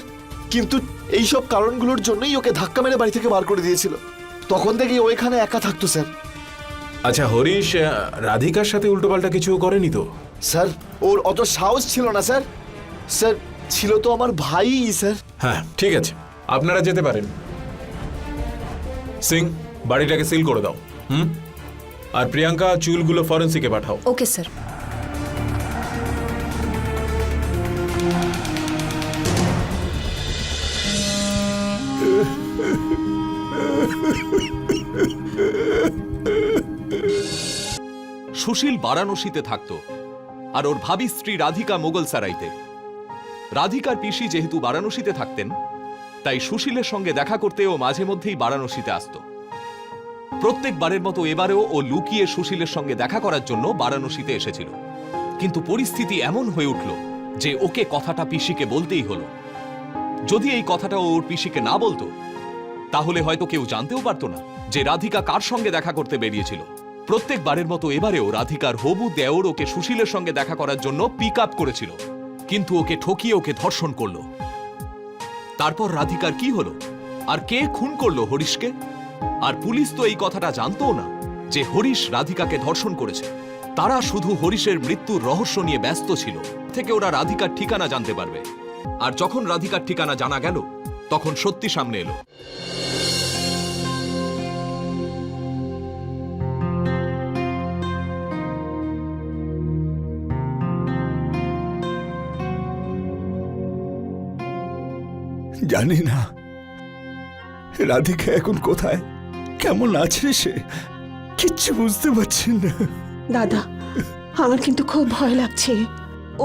কিন্তু এইসব কারণগুলোর জন্যই ওকে ধাক্কা মেরে বাড়ি থেকে বার করে দিয়েছিল। তখন থেকেই ও এখানে একা থাকতো স্যার। আচ্ছা, হরিশ রাধিকার সাথে উল্টোপাল্টা কিছু করেনি তো? স্যার, ওর অত সাহস ছিল না স্যার। স্যার, ছিল তো আমার ভাই স্যার। হ্যাঁ ঠিক আছে, আপনারা যেতে পারেন। সিং, বাড়িটাকে সিল করে দাও। আর প্রিয়াঙ্কা, চুলগুলো ফরেন্সিকে পাঠাও। Okay sir. সুশীল বারাণসীতে থাকতো আর ওর ভাবি স্ত্রী রাধিকা মোগলসারাইতে। রাধিকার পিসি যেহেতু বারাণসীতে থাকতেন, তাই সুশীলের সঙ্গে দেখা করতে ও মাঝে মধ্যেই বারাণসীতে আসতো। প্রত্যেকবারের মতো এবারেও ও লুকিয়ে সুশীলের সঙ্গে দেখা করার জন্য বারাণসীতে এসেছিল। কিন্তু পরিস্থিতি এমন হয়ে উঠল যে ওকে কথাটা পিসিকে বলতেই হলো। যদি এই কথাটা ওর পিসিকে না বলতো, তাহলে হয়তো কেউ জানতেও পারতো না যে রাধিকা কার সঙ্গে দেখা করতে বেরিয়েছিল। প্রত্যেকবারের মতো এবারেও রাধিকার হবু দেওর ওকে সুশীলের সঙ্গে দেখা করার জন্য পিক আপ করেছিল, কিন্তু ওকে ঠকিয়ে ওকে ধর্ষণ করলো। তারপর রাধিকার কি হলো, আর কে খুন করলো হরিশকে? আর পুলিশ তো এই কথাটা জানতও না যে হরিশ রাধিকাকে ধর্ষণ করেছে। তারা শুধু হরিশের মৃত্যুর রহস্য নিয়ে ব্যস্ত ছিল। থেকে ওরা রাধিকার ঠিকানা জানতে পারবে। আর যখন রাধিকার ঠিকানা জানা গেল, তখন সত্যি সামনে এলো। জানি না রাধিকা এখন কোথায়, কেমন আছে সে, কিচ্ছু বুঝতে পারছি না। দাদা, আমার কিন্তু খুব ভয় লাগছে।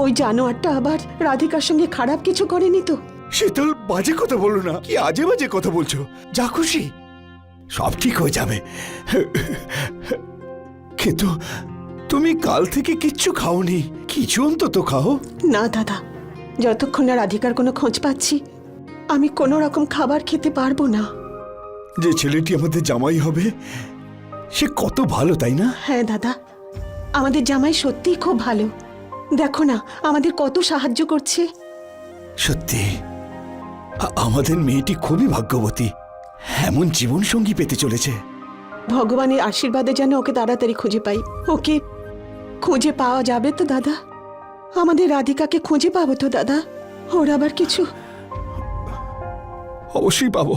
ওই জানোয়ারটা আবার রাধিকার সঙ্গে খারাপ কিছু করেনি তো? শীতল, বাজে কথা বলো না, কি আজে বাজে কথা বলছো। যা খুশি, সব ঠিক হয়ে যাবে। কিন্তু তুমি কাল থেকে কিচ্ছু খাওনি, কিছু অন্তত খাও। না দাদা, যতক্ষণ না রাধিকার কোনো খোঁজ পাচ্ছি আমি কোনো রকম খাবার খেতে পারবো না। যে ছেলেটি আমাদের জামাই হবে সে কত ভালো, তাই না? হ্যাঁ দাদা, আমাদের জামাই সত্যিই খুব ভালো। দেখো না আমাদের কত সাহায্য করছে। সত্যি আমাদের মেয়েটি খুবই ভাগ্যবতী, এমন জীবন সঙ্গী পেতে চলেছে। ভগবানের আশীর্বাদে যেন ওকে তাড়াতাড়ি খুঁজে পাই। ওকে খুঁজে পাওয়া যাবে তো দাদা? আমাদের রাধিকাকে খুঁজে পাবো তো দাদা? ওর আবার কিছু? অবশ্যই পাবো,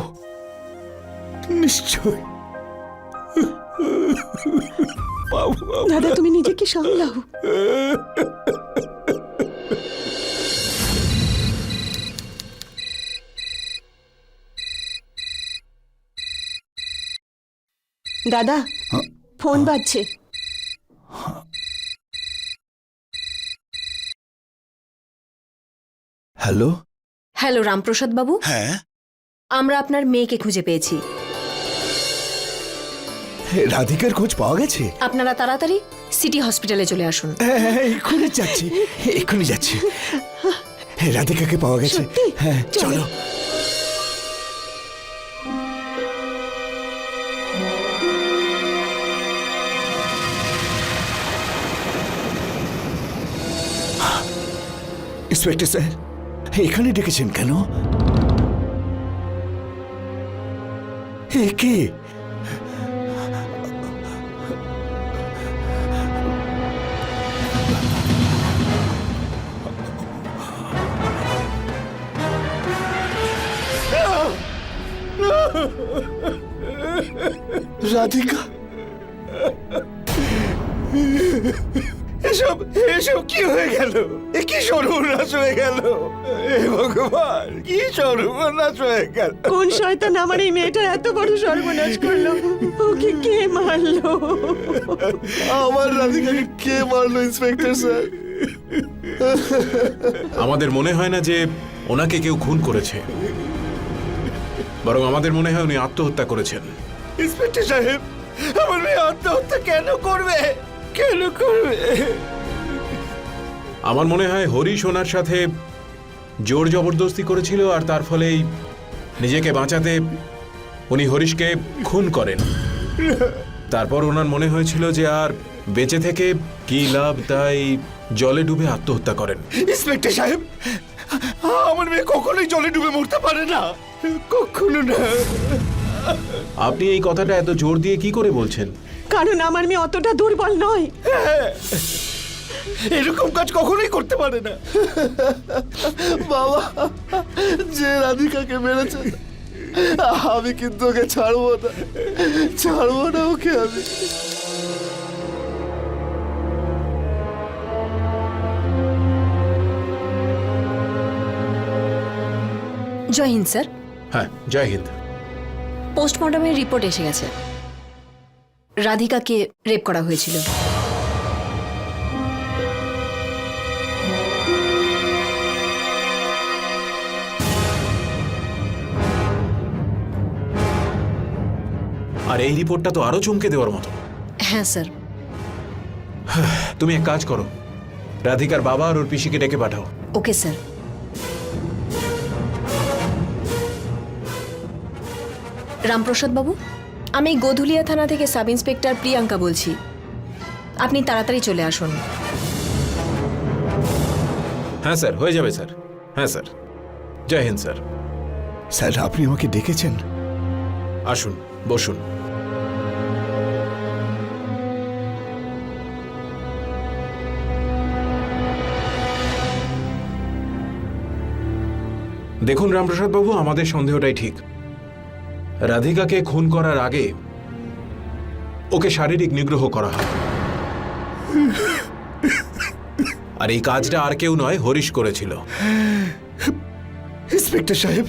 নিশ্চয় পাবো। দাদা তুমি নিজেকে সামলাও। দাদা, ফোন বাজছে। হ্যালো। হ্যালো রামপ্রসাদ বাবু, হ্যাঁ, আমরা আপনার মেয়েকে খুঁজে পেয়েছি। রাধিকার খোঁজ পাওয়া গেছে? আপনারা তাড়াতাড়ি সিটি হসপিটালে চলে আসুন। হ্যাঁ, এক্ষুনি যাচ্ছি, এক্ষুনি যাচ্ছি। রাধিকাকে পাওয়া গেছে? সত্যি? হ্যাঁ, চলো। ইন্সপেক্টর স্যার, এখানে ডেকেছেন কেন? কে? রাধিকা, এসব এসব কি হয়ে গেল? এ কি সর্বনাশ হয়ে গেল? হে ভগবান, কি সর্বনাশ হয়ে গেল? কোন শয়তান আমার এই মেয়েটার এত বড় সর্বনাশ করলো? ওকে কে মারলো? আমার রাধিকাকে কে মারলো ইন্সপেক্টর স্যার? আমাদের মনে হয় না যে ওনাকে কেউ খুন করেছে, বরং আমাদের মনে হয় উনি আত্মহত্যা করেছেন। ইন্সপেক্টর সাহেব, আমার মেয়ে আত্মহত্যা কেন করবে? কেন করবে? আমার মনে হয় হরিশ ওনার সাথে জোর জবরদস্তি করেছিল, আর তার ফলেই নিজেকে বাঁচাতে উনি হরিশকে খুন করেন। তারপর ওনার মনে হয়েছিল যে আর বেঁচে থেকে কি লাভ, তাই জলে ডুবে আত্মহত্যা করেন। ইন্সপেক্টর সাহেব, আমার মেয়ে কখনোই জলে ডুবে মরতে পারে না, কখনো না। আপনি এই কথাটা এত জোর দিয়ে কি করে বলছেন? কারণ আমার মেয়ে অতটা দুর্বল নয়। এরকম কাজ কখনোই করতে পারে না। বাবা, যে রাধিকাকে মেরেছে আমি কিন্তু ওকে ছাড়বো না, ছাড়বো না ওকে আমি। জয় হিন্দ স্যার। হ্যাঁ, জয় হিন্দ। পোস্টমর্টমের রিপোর্ট এসে গেছে। রাধিকাকে রেপ করা হয়েছিল। আর এই রিপোর্টটা তো আরো চমকে দেওয়ার মতো। হ্যাঁ স্যার। তুমি এক কাজ করো, রাধিকার বাবা আর ওর পিসিকে ডেকে পাঠাও। Okay sir. রামপ্রসাদ বাবু, আমি গোধুলিয়া থানা থেকে সাব ইন্সপেক্টর প্রিয়াঙ্কা বলছি। আপনি তাড়াতাড়ি চলে আসুন। হ্যাঁ স্যার, হয়ে যাবে স্যার। হ্যাঁ স্যার। জয় হিন্দ স্যার। স্যার, আপনি আমাকে ডেকেছেন? আসুন, বসুন। দেখুন রামপ্রসাদ বাবু, আমাদের সন্দেহটাই ঠিক। রাধিকাকে খুন করার আগে ওকে শারীরিক নিগ্রহ করা হয়, আর এই কাজটা আর কেউ নয়, হরিশ করেছিল। ইন্সপেক্টর সাহেব,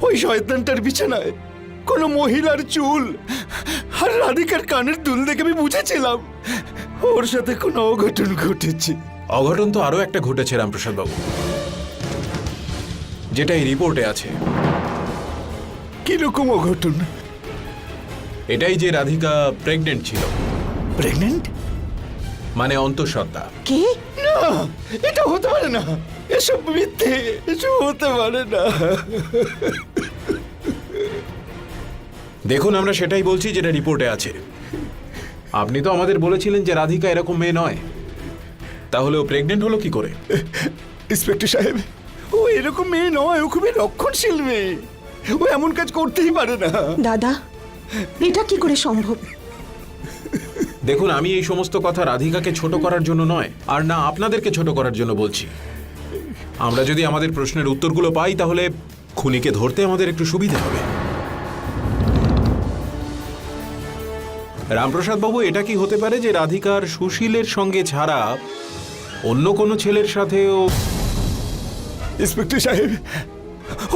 ওই শয়তানটার বিছানায় কোনো মহিলার চুল আর রাধিকার কানের দুল দেখে আমি বুঝেছিলাম ওর সাথে কোনো অঘটন ঘটেছে। অঘটন তো আরো একটা ঘটেছে রামপ্রসাদ বাবু, যেটা এই রিপোর্টে আছে। কিরকম অঘটন? এটাই যে রাধিকা প্রেগনেন্ট ছিল, প্রেগনেন্ট? মানে অন্তঃসত্ত্বা। কি? না, এটা হতে পারে না, এসব মিথ্যে, এসব হতে পারে না। দেখুন, আমরা সেটাই বলছি যেটা রিপোর্টে আছে। আপনি তো আমাদের বলেছিলেন যে রাধিকা এরকম মেয়ে নয়, তাহলে ও প্রেগনেন্ট হলো কি করে? ইন্সপেক্টর সাহেব, ও এরকম মেয়ে নয়, ও খুবই রক্ষণশীল মেয়ে, ও এমন কাজ করতেই পারে না। দাদা, এটা কি করে সম্ভব? দেখুন, আমি এই সমস্ত কথা রাধিকাকে ছোট করার জন্য নয়, আর না আপনাদেরকে ছোট করার জন্য বলছি। আমরা যদি আমাদের প্রশ্নের উত্তরগুলো পাই, তাহলে খুনিকে ধরতে আমাদের একটু সুবিধা হবে। রামপ্রসাদ বাবু, এটা কি হতে পারে যে রাধিকার সুশীলের সঙ্গে ছাড়া অন্য কোনো ছেলের সাথেও? ইন্সপেক্টর সাহেব,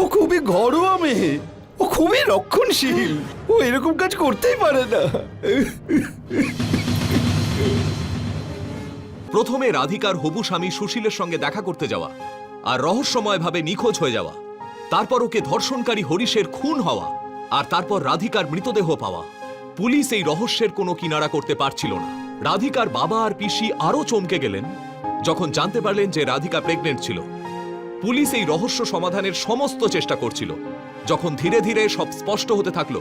ও খুবই ঘরোয়া মেয়ে, ও খুবই রক্ষণশীল, ও এরকম কাজ করতেই পারে না। প্রথমে রাধিকার হবু স্বামী সুশীলের সঙ্গে দেখা করতে যাওয়া আর রহস্যময়ভাবে নিখোঁজ হয়ে যাওয়া, তারপর ওকে ধর্ষণকারী হরিশের খুন হওয়া, আর তারপর রাধিকার মৃতদেহ পাওয়া। পুলিশ এই রহস্যের কোনো কিনারা করতে পারছিল না। রাধিকার বাবা আর পিসি আরও চমকে গেলেন যখন জানতে পারলেন যে রাধিকা প্রেগনেন্ট ছিল। পুলিশ এই রহস্য সমাধানের সমস্ত চেষ্টা করছিল। যখন ধীরে ধীরে সব স্পষ্ট হতে থাকলো,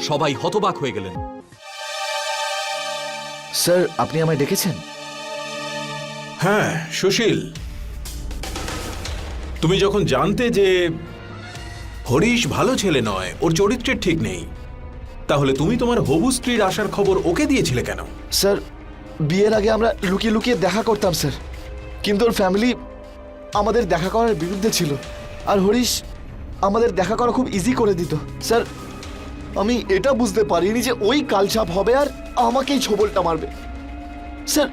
সবাই হতবাক হয়ে গেলেন। স্যার, আপনি আমায় ডেকেছেন? হ্যাঁ সুশীল, তুমি যখন জানতে যে হরিশ ভালো ছেলে নয়, ওর চরিত্রের ঠিক নেই, তাহলে তুমি তোমার হবু স্ত্রীর আসার খবর ওকে দিয়েছিলে কেন? স্যার, বিয়ের আগে আমরা লুকিয়ে লুকিয়ে দেখা করতাম স্যার, কিন্তু ওর ফ্যামিলি আমাদের দেখা করার বিরুদ্ধে ছিল, আর হরিশ আমাদের দেখা করা খুব ইজি করে দিত। স্যার, আমি এটা বুঝতে পারিনি যে ওই কালছাপ হবে আর আমাকেই ছোবলটা মারবে। স্যার,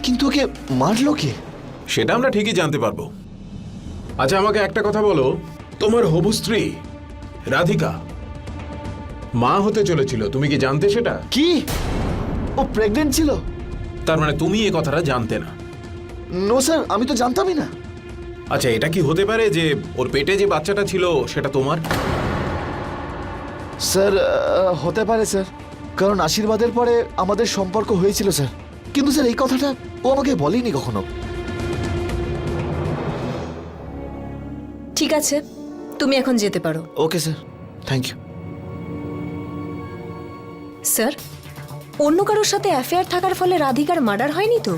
কিন্তু ওকে মারলো কে? সেটা আমরা ঠিকই জানতে পারবো। আচ্ছা, আমাকে একটা কথা বলো, তোমার হবু স্ত্রী রাধিকা মা হতে চলেছিল, তুমি কি জানতে সেটা? কি? ও প্রেগনেন্ট ছিল? তার মানে তুমি এই কথাটা জানতে না? নো স্যার, আমি তো জানতামই না। আচ্ছা, এটা কি হতে পারে যে ওর পেটে যে বাচ্চাটা ছিল সেটা তোমার? স্যার, হতে পারে স্যার, কারণ আশীর্বাদের পরে আমাদের সম্পর্ক হয়েছিল স্যার, কিন্তু স্যার এই কথাটা ও আমাকে বলেনি কখনো। ঠিক আছে, তুমি এখন যেতে পারো। Okay sir, thank you. Sir, অন্য কারোর সাথে অ্যাফেয়ার থাকার ফলে রাধিকার মার্ডার হয়নি তো?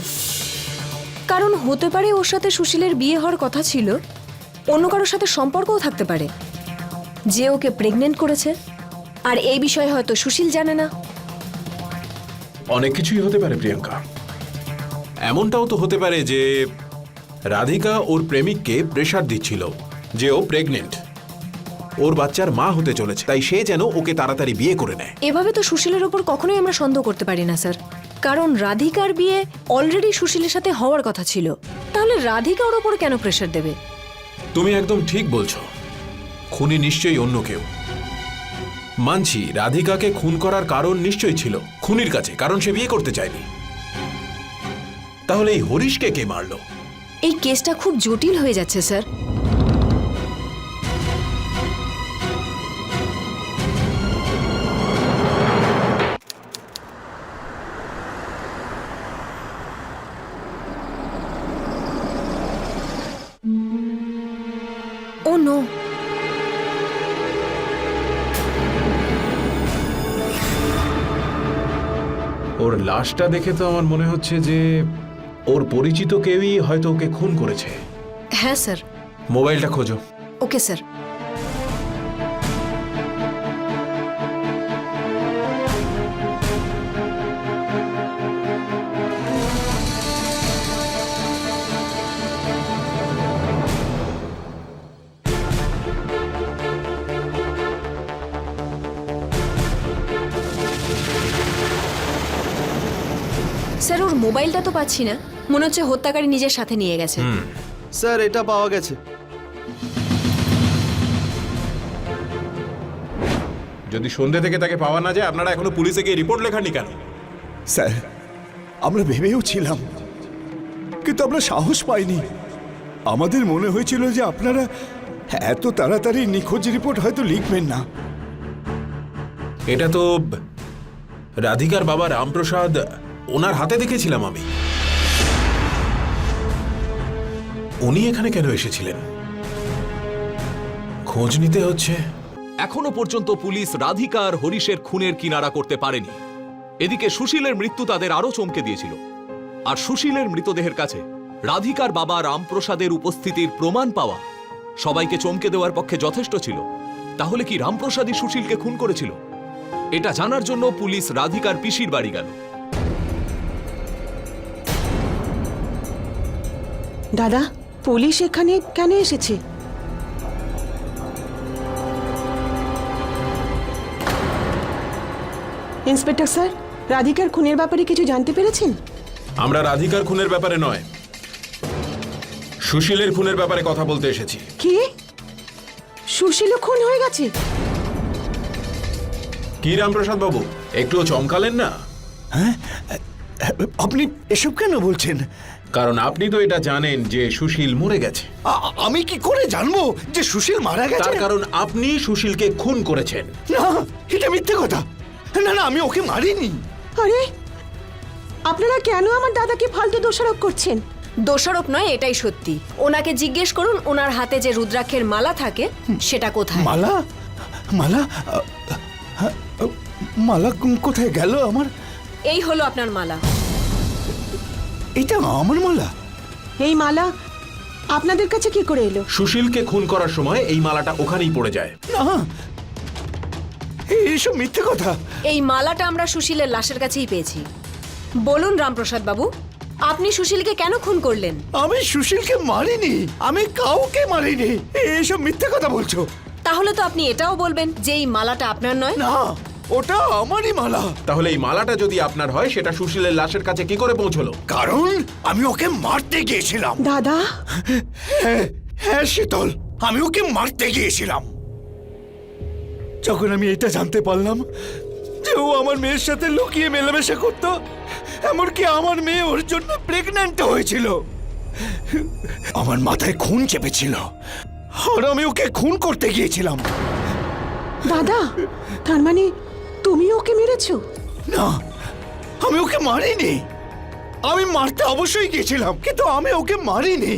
কারণ হতে পারে ওর সাথে সুশীলের বিয়ে হওয়ার কথা ছিল, অন্য কারোর সাথে সম্পর্কও থাকতে পারে যে ওকে প্রেগনেন্ট করেছে, আর এই বিষয়ে হয়তো সুশীল জানে না। অনেক কিছুই হতে পারে প্রিয়াঙ্কা। এমনটাও তো হতে পারে যে রাধিকা ওর প্রেমিককে প্রেসার দিচ্ছিল যে ও প্রেগনেন্ট, ওর বাচ্চার মা হতে চলেছে, তাই সে যেন ওকে তাড়াতাড়ি বিয়ে করে নেয়। এভাবে তো সুশীলের ওপর কখনোই আমরা সন্দেহ করতে পারি না স্যার, কারণ রাধিকার বিয়ে অলরেডি সুশীলের সাথে হওয়ার কথা ছিল। তাহলে রাধিকা ওর ওপর কেন প্রেসার দেবে? তুমি একদম ঠিক বলছো, খুনি নিশ্চয়ই অন্য কেউ। মানছি, রাধিকাকে খুন করার কারণ নিশ্চয়ই ছিল খুনির কাছে, কারণ সে বিয়ে করতে চায়নি। তাহলে এই হরিশকে কে মারলো? এই কেসটা খুব জটিল হয়ে যাচ্ছে স্যার। ও নো, ওর লাশটা দেখে তো আমার মনে হচ্ছে যে ওর পরিচিত কেউই হয়তো ওকে খুন করেছে। হ্যাঁ স্যার। মোবাইলটা খোঁজো। Okay sir. স্যার, ওর মোবাইলটা তো পাচ্ছি না, মনে হচ্ছে হত্যাকারী নিজের সাথে নিয়ে গেছে। স্যার, এটা পাওয়া গেছে। যদি সন্ধ্যে থেকে তাকে পাওয়া না যায় আপনারা এখনো পুলিশে গিয়ে রিপোর্ট লেখাননি কেন? স্যার আমরা ভেবেও ছিলাম, কিন্তু আমরা সাহস পাইনি। আমাদের মনে হয়েছিল যে আপনারা এত তাড়াতাড়ি নিখোঁজ রিপোর্ট হয়তো লিখবেন না। এটা তো রাধিকার বাবা রামপ্রসাদ, ওনার হাতে দেখেছিলাম আমি। উনি এখানে কেন এসেছিলেন? খোঁজ নিতে হচ্ছে। এখনো পর্যন্ত পুলিশ রাধিকা আর হরিশের খুনের কিনারা করতে পারেনি। এদিকে সুশীলের মৃত্যু তাদের আরো চমকে দিয়েছিল। আর সুশীলের মৃতদেহের কাছে রাধিকার বাবা রামপ্রসাদের উপস্থিতির প্রমাণ পাওয়া সবাইকে চমকে দেওয়ার পক্ষে যথেষ্ট ছিল। তাহলে কি রামপ্রসাদই সুশীলকে খুন করেছিল? এটা জানার জন্য পুলিশ রাধিকার পিসির বাড়ি গেল। দাদা, পুলিশ এখানে কেন এসেছে? ইন্সপেক্টর স্যার, রাধিকার খুনের ব্যাপারে কিছু জানতে পেরেছেন? আমরা রাধিকার খুনের ব্যাপারে নয়, সুশীলের খুনের ব্যাপারে কথা বলতে এসেছি। কি? সুশীলও খুন হয়ে গেছে? কি রামপ্রসাদ বাবু, একটুও চমকালেন না? আপনি এসব কেন বলছেন? কারণ আপনি তো এটা জানেন যে সুশীল মরে গেছে। আমি কি করে জানবো যে সুশীল মারা গেছে? তার কারণ আপনি সুশীলকে খুন করেছেন। না, এটা মিথ্যে কথা। না না, আমি ওকে মারিনি। আরে, আপনারা কেন আমার দাদাকে ফালতু দোষারোপ করছেন? দোষারোপ নয়, এটাই সত্যি। ওনাকে জিজ্ঞেস করুন ওনার হাতে যে রুদ্রাক্ষের মালা থাকে সেটা কোথায়। মালা? মালা? মালা কোথায় গেল আমার? এই হলো আপনার মালা। এটা আমার মালা? এই মালা আপনাদের কাছে কি করে এলো? সুশীলকে খুন করার সময় এই মালাটা ওখানেই পড়ে যায়। না, এইসব মিথ্যে কথা। এই মালাটা আমরা সুশীলের লাশের কাছেই পেয়েছি। বলুন রামপ্রসাদ বাবু, আপনি সুশীলকে কেন খুন করলেন? আমি সুশীলকে মারিনি, আমি কাউকে মারিনি। এইসব মিথ্যে কথা বলছো। তাহলে তো আপনি এটাও বলবেন যে এই মালাটা আপনার নয়। না, ওটা আমারই মালা। তাহলে এই মালাটা যদি আপনার হয়, সেটা সুশীলের লাশের কাছে কি করে পৌঁছলো? কারণ আমি ওকে মারতে গিয়েছিলাম। দাদা? হ্যাঁ শীতল, আমি ওকে মারতে গিয়েছিলাম। যখন আমি এটা জানতে পারলাম যে ও আমার মেয়ের সাথে লুকিয়ে মেলামেশা করত, এমনকি আমার মেয়ে ওর জন্য প্রেগন্যান্ট হয়েছিল, আমার মাথায় খুন চেপেছিল আর আমি ওকে খুন করতে গিয়েছিলাম। দাদা, তার মানে তুমি ওকে মেরেছো? না, আমি ওকে মারিনি। আমি মারতে অবশ্যই গিয়েছিলাম, কিন্তু আমি ওকে মারিনি।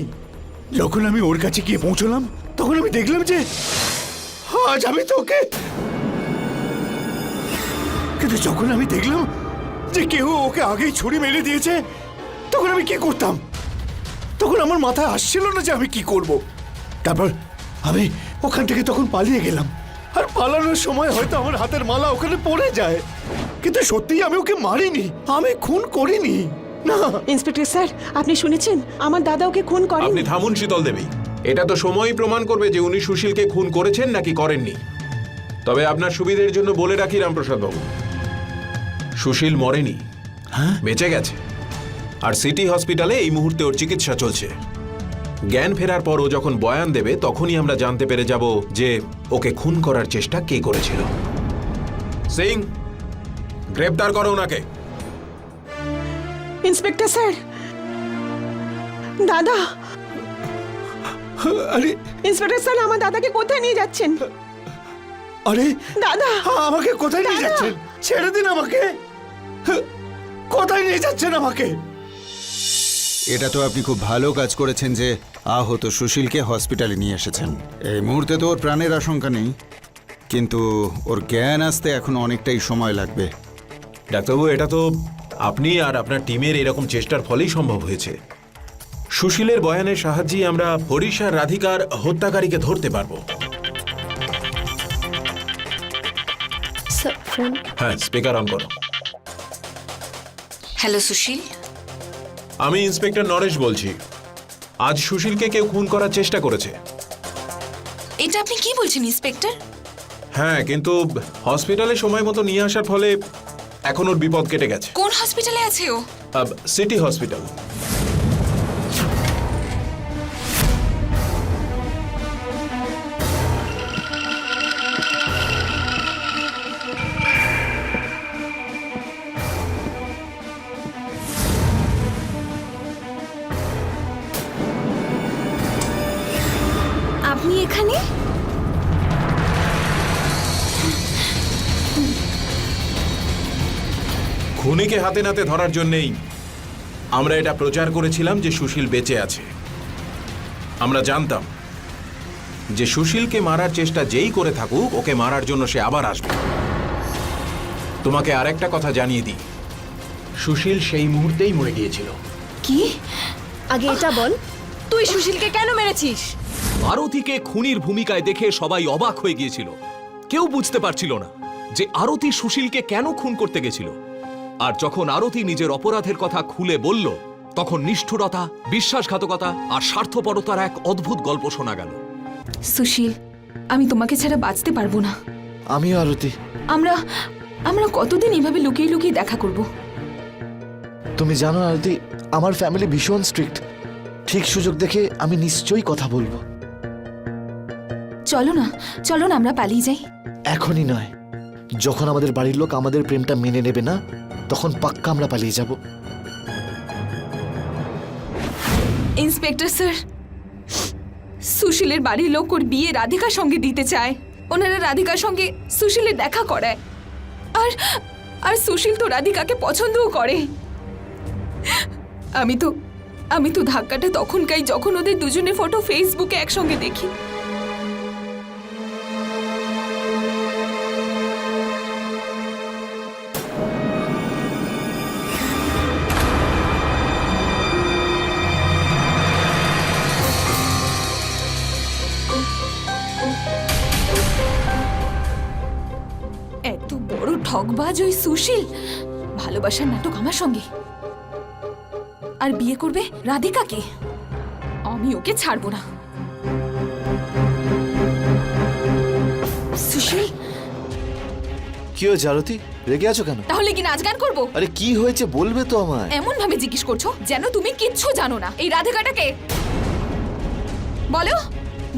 যখন আমি ওর কাছে গিয়ে পৌঁছলাম, তখন আমি দেখলাম যে আজ আমি তো ওকে, কিন্তু যখন আমি দেখলাম যে কেউ ওকে আগেই ছুরি মেরে দিয়েছে, তখন আমি কি করতাম? তখন আমার মাথায় আসছিল না যে আমি কি করব। তারপর আমি ওখান থেকে তখন পালিয়ে গেলাম। আর পালানোর সময় হয়তো আমার হাতের মালা ওখানে পড়ে যায়, কিন্তু সত্যিই আমি ওকে মারিনি, আমি খুন করিনি। না। ইন্সপেক্টর স্যার, আপনি শুনেছেন আমার দাদা ওকে খুন আপনি করেনি। থামুন শীতল দেবী, এটা তো সময়ই প্রমাণ করবে যে উনি সুশীলকে খুন করেছেন নাকি করেননি। তবে আপনার সুবিধের জন্য বলে রাখি রামপ্রসাদ বাবু, সুশীল মরেনি, বেঁচে গেছে। আর সিটি হসপিটালে এই মুহূর্তে ওর চিকিৎসা চলছে। জ্ঞান ফেরার পর ও যখন বয়ান দেবে, তখনই আমরা জানতে পেরে যাব যে ওকে খুন করার চেষ্টা কে করেছিল। সিং, গ্রেপ্তার করো ওনাকে। ইন্সপেক্টর স্যার, দাদা। আরে ইন্সপেক্টর স্যার, আমার দাদাকে কোথায় নিয়ে যাচ্ছেন? আরে দাদা, আমাকে কোথায় নিয়ে দাদা! যাচ্ছেন? ছেড়ে দিন আমাকে। কোথায় নিয়ে যাচ্ছেন আমাকে? এটা তো আপনি খুব ভালো কাজ করেছেন যে আহত সুশীলকে হসপিটালে নিয়ে এসেছেন। এই মুহূর্তে তো ওর প্রাণের আশঙ্কা নেই, কিন্তু ওর জ্ঞান আসতে এখন অনেকটাই সময় লাগবে। ডাক্তারবাবু, এটা তো আপনি আর আপনার টিমের এরকম চেষ্টার ফলেই সম্ভব হয়েছে। সুশীলের বয়ানের সাহায্যে আমরা হরিশ আর রাধিকার হত্যাকারীকে ধরতে পারবো। হ্যাঁ, স্পিকার অন করো। হ্যালো সুশীল, আমি ইন্সপেক্টর নরেশ বলছি। আজ সুশীলকে কেউ খুন করার চেষ্টা করেছে। এটা আপনি কি বলছেন ইন্সপেক্টর? হ্যাঁ, কিন্তু হসপিটালে সময় মতো নিয়ে আসার ফলে এখন ওর বিপদ কেটে গেছে। কোন হসপিটালে আছে ও? City hospital. আপনি এখানে? খুনিকে হাতে নাতে ধরার জন্যেই আমরা এটা প্রচার করেছিলাম যে সুশীল বেঁচে আছে। আমরা জানতাম যে সুশীলকে মারার চেষ্টা যেই করে থাকুক, ওকে মারার জন্য সে আবার আসবে। তোমাকে আরেকটা কথা জানিয়ে দিই, সুশীল সেই মুহূর্তেই মরে গিয়েছিল। কি? আগে এটা বল, তুই সুশীলকে কেন মেরেছিস? আরতিকে খুনির ভূমিকায় দেখে সবাই অবাক হয়ে গিয়েছিল। কেউ বুঝতে পারছিল না যে আরতি সুশীলকে কেন খুন করতে গেছিল। আর যখন আরতি নিজের অপরাধের কথা খুলে বলল, তখন নিষ্ঠুরতা, বিশ্বাসঘাতকতা আর স্বার্থপরতার এক অদ্ভুত গল্প শোনা গেল। সুশীল, আমি তোমাকে ছাড়া বাঁচতে পারবো না। আমিও আরতি। আমরা আমরা কতদিন এভাবে লুকিয়ে লুকিয়ে দেখা করব? তুমি জানো আরতি, আমার ফ্যামিলি ভীষণ স্ট্রিক্ট। ঠিক সুযোগ দেখে আমি নিশ্চয়ই কথা বলবো। চলো না, চলো না আমরা পালিয়ে যাই। এখনই নয়, যখন আমাদের বাড়ির লোক আমাদের প্রেমটা মেনে নেবে না, তখন পাক্কা আমরা পালিয়ে যাব। ইন্সপেক্টর স্যার, সুশীলের বাড়ির লোক ওর বিয়ে রাধিকার সঙ্গে দিতে চায়। ওনারা রাধিকার সঙ্গে সুশীলের দেখা করায়। আর আর সুশীল তো রাধিকাকে পছন্দও করে। আমি তো ধাক্কাটা তখন খাই যখন ওদের দুজনের ফটো ফেসবুকে একসঙ্গে দেখি। এত বড় ঠকবাজ ওই সুশীল, ভালোবাসার নাটক আমার সঙ্গে, আর বিয়ে করবে রাধিকাকে। আমি ওকে ছাড়বো না। সুশীল, কি হয়েছে আরতি? রেগে আছো কেন? তাহলে কি নাচ গান করবো? আরে কি হয়েছে বলবে তো আমায়। এমন ভাবে জিজ্ঞেস করছো যেন তুমি কিচ্ছু জানো না। এই রাধিকাটাকে বলো,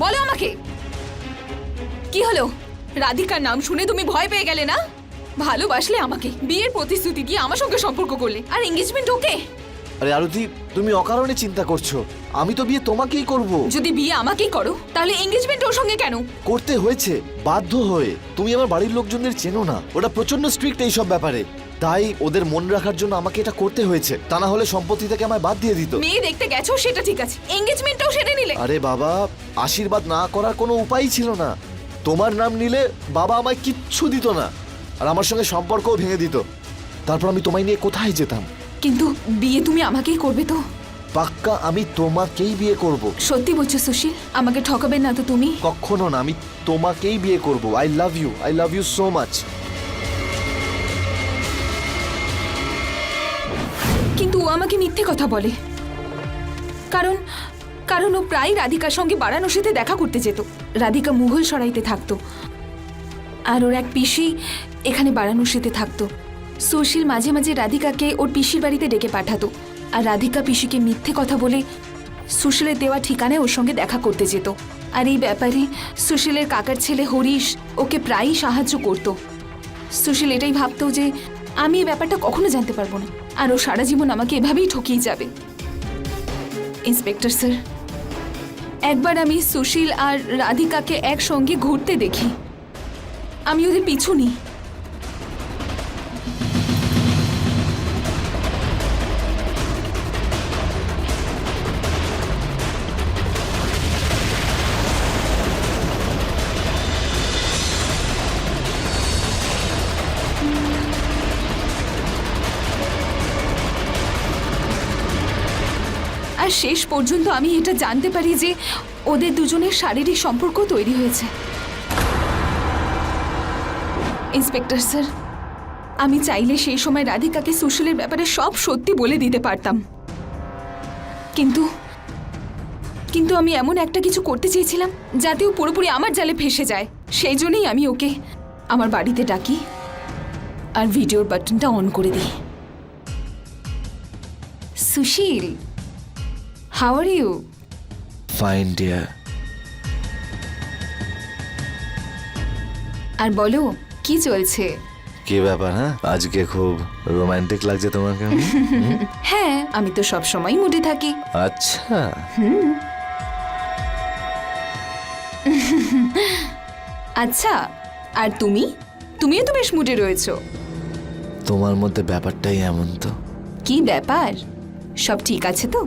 বলো আমাকে কি হলো? রাধিকার নাম শুনে তুমি ভয় পেয়ে গেলে না? ভালোবাসলে আমাকে, বিয়ের প্রতিশ্রুতি দিয়ে আমার সঙ্গে সম্পর্ক করলে, আর এঙ্গেজমেন্ট ওকে। আরে আরতি, তুমি অকারণে চিন্তা করছো। আমি তো বিয়ে তোমাকেই করব। যদি বিয়ে আমাকেই করো, তাহলে এঙ্গেজমেন্ট ওর সঙ্গে কেন? করতে হয়েছে বাধ্য হয়ে। তুমি আমার বাড়ির লোকজনের চেনো না, ওরা প্রচন্ড স্ট্রিক্ট এইসব ব্যাপারে। তাই ওদের মন রাখার জন্য আমাকে এটা করতে হয়েছে। তা না হলে সম্পত্তি থেকে আমায় বাদ দিয়ে দিত। মেয়ে দেখতে গেছো সেটা ঠিক আছে, এঙ্গেজমেন্টটাও সেরে নিলে। আরে বাবা, আশীর্বাদ না করার কোনো উপায়ই ছিল না। তোমার নাম নিলে বাবা আমায় কিচ্ছু দিত না, আর আমার সঙ্গে সম্পর্কও ভেঙে দিত। তারপর আমি তোমায় নিয়ে কোথায় যেতাম? কিন্তু বিয়ে তুমি আমাকেই করবে তো? পাক্কা আমি তোমাকেই বিয়ে করব। সত্যি বলছো সুশীল? আমাকে ঠকাবে না তো তুমি? কখনো না, আমি তোমাকেই বিয়ে করব। I love you so much. কিন্তু ও আমাকে মিথ্যে কথা বলে। কারণ ও প্রায় রাধিকার সঙ্গে বারাণসীতে দেখা করতে যেত। রাধিকা মুঘল সরাইতে থাকতো, আর ওর এক পিসি এখানে বারাণসীতে থাকতো। সুশীল মাঝে মাঝে রাধিকাকে ওর পিসির বাড়িতে ডেকে পাঠাতো, আর রাধিকা পিসিকে মিথ্যে কথা বলে সুশীলের দেওয়া ঠিকানায় ওর সঙ্গে দেখা করতে যেত। আর এই ব্যাপারে সুশীলের কাকার ছেলে হরিশ ওকে প্রায়ই সাহায্য করত। সুশীল এটাই ভাবতো যে আমি এই ব্যাপারটা কখনো জানতে পারবো না, আর ও সারা জীবন আমাকে এভাবেই ঠকিয়ে যাবে। ইন্সপেক্টর স্যার, একবার আমি সুশীল আর রাধিকাকে একসঙ্গে ঘুরতে দেখি। আমি ওদের পিছু নিই। আর শেষ পর্যন্ত আমি এটা জানতে পারি যে ওদের দুজনের শারীরিক সম্পর্ক তৈরি হয়েছে। ইন্সপেক্টর স্যার, আমি চাইলে সেই সময় রাধিকাকে সুশীলের ব্যাপারে সব সত্যি বলে দিতে পারতাম, কিন্তু আমি এমন একটা কিছু করতে চেয়েছিলাম যাতে ও পুরোপুরি আমার জালে ফেসে যায়। সেই জন্যই আমি ওকে আমার বাড়িতে ডাকি আর ভিডিওর বাটনটা অন করে দিই। সুশীল, how are you? Fine dear. আর বলো, কি চলছে? কি ব্যাপার? হ্যাঁ, আজকে খুব রোমান্টিক লাগছে তোমাকে। হ্যাঁ, আমি তো সব সময় মুডে থাকি। আচ্ছা, আচ্ছা, আর তুমি? তুমিও তো বেশ মুডে রয়েছো। তোমার মধ্যে ব্যাপারটাই এমন তো। কি ব্যাপার? সব ঠিক আছে তো?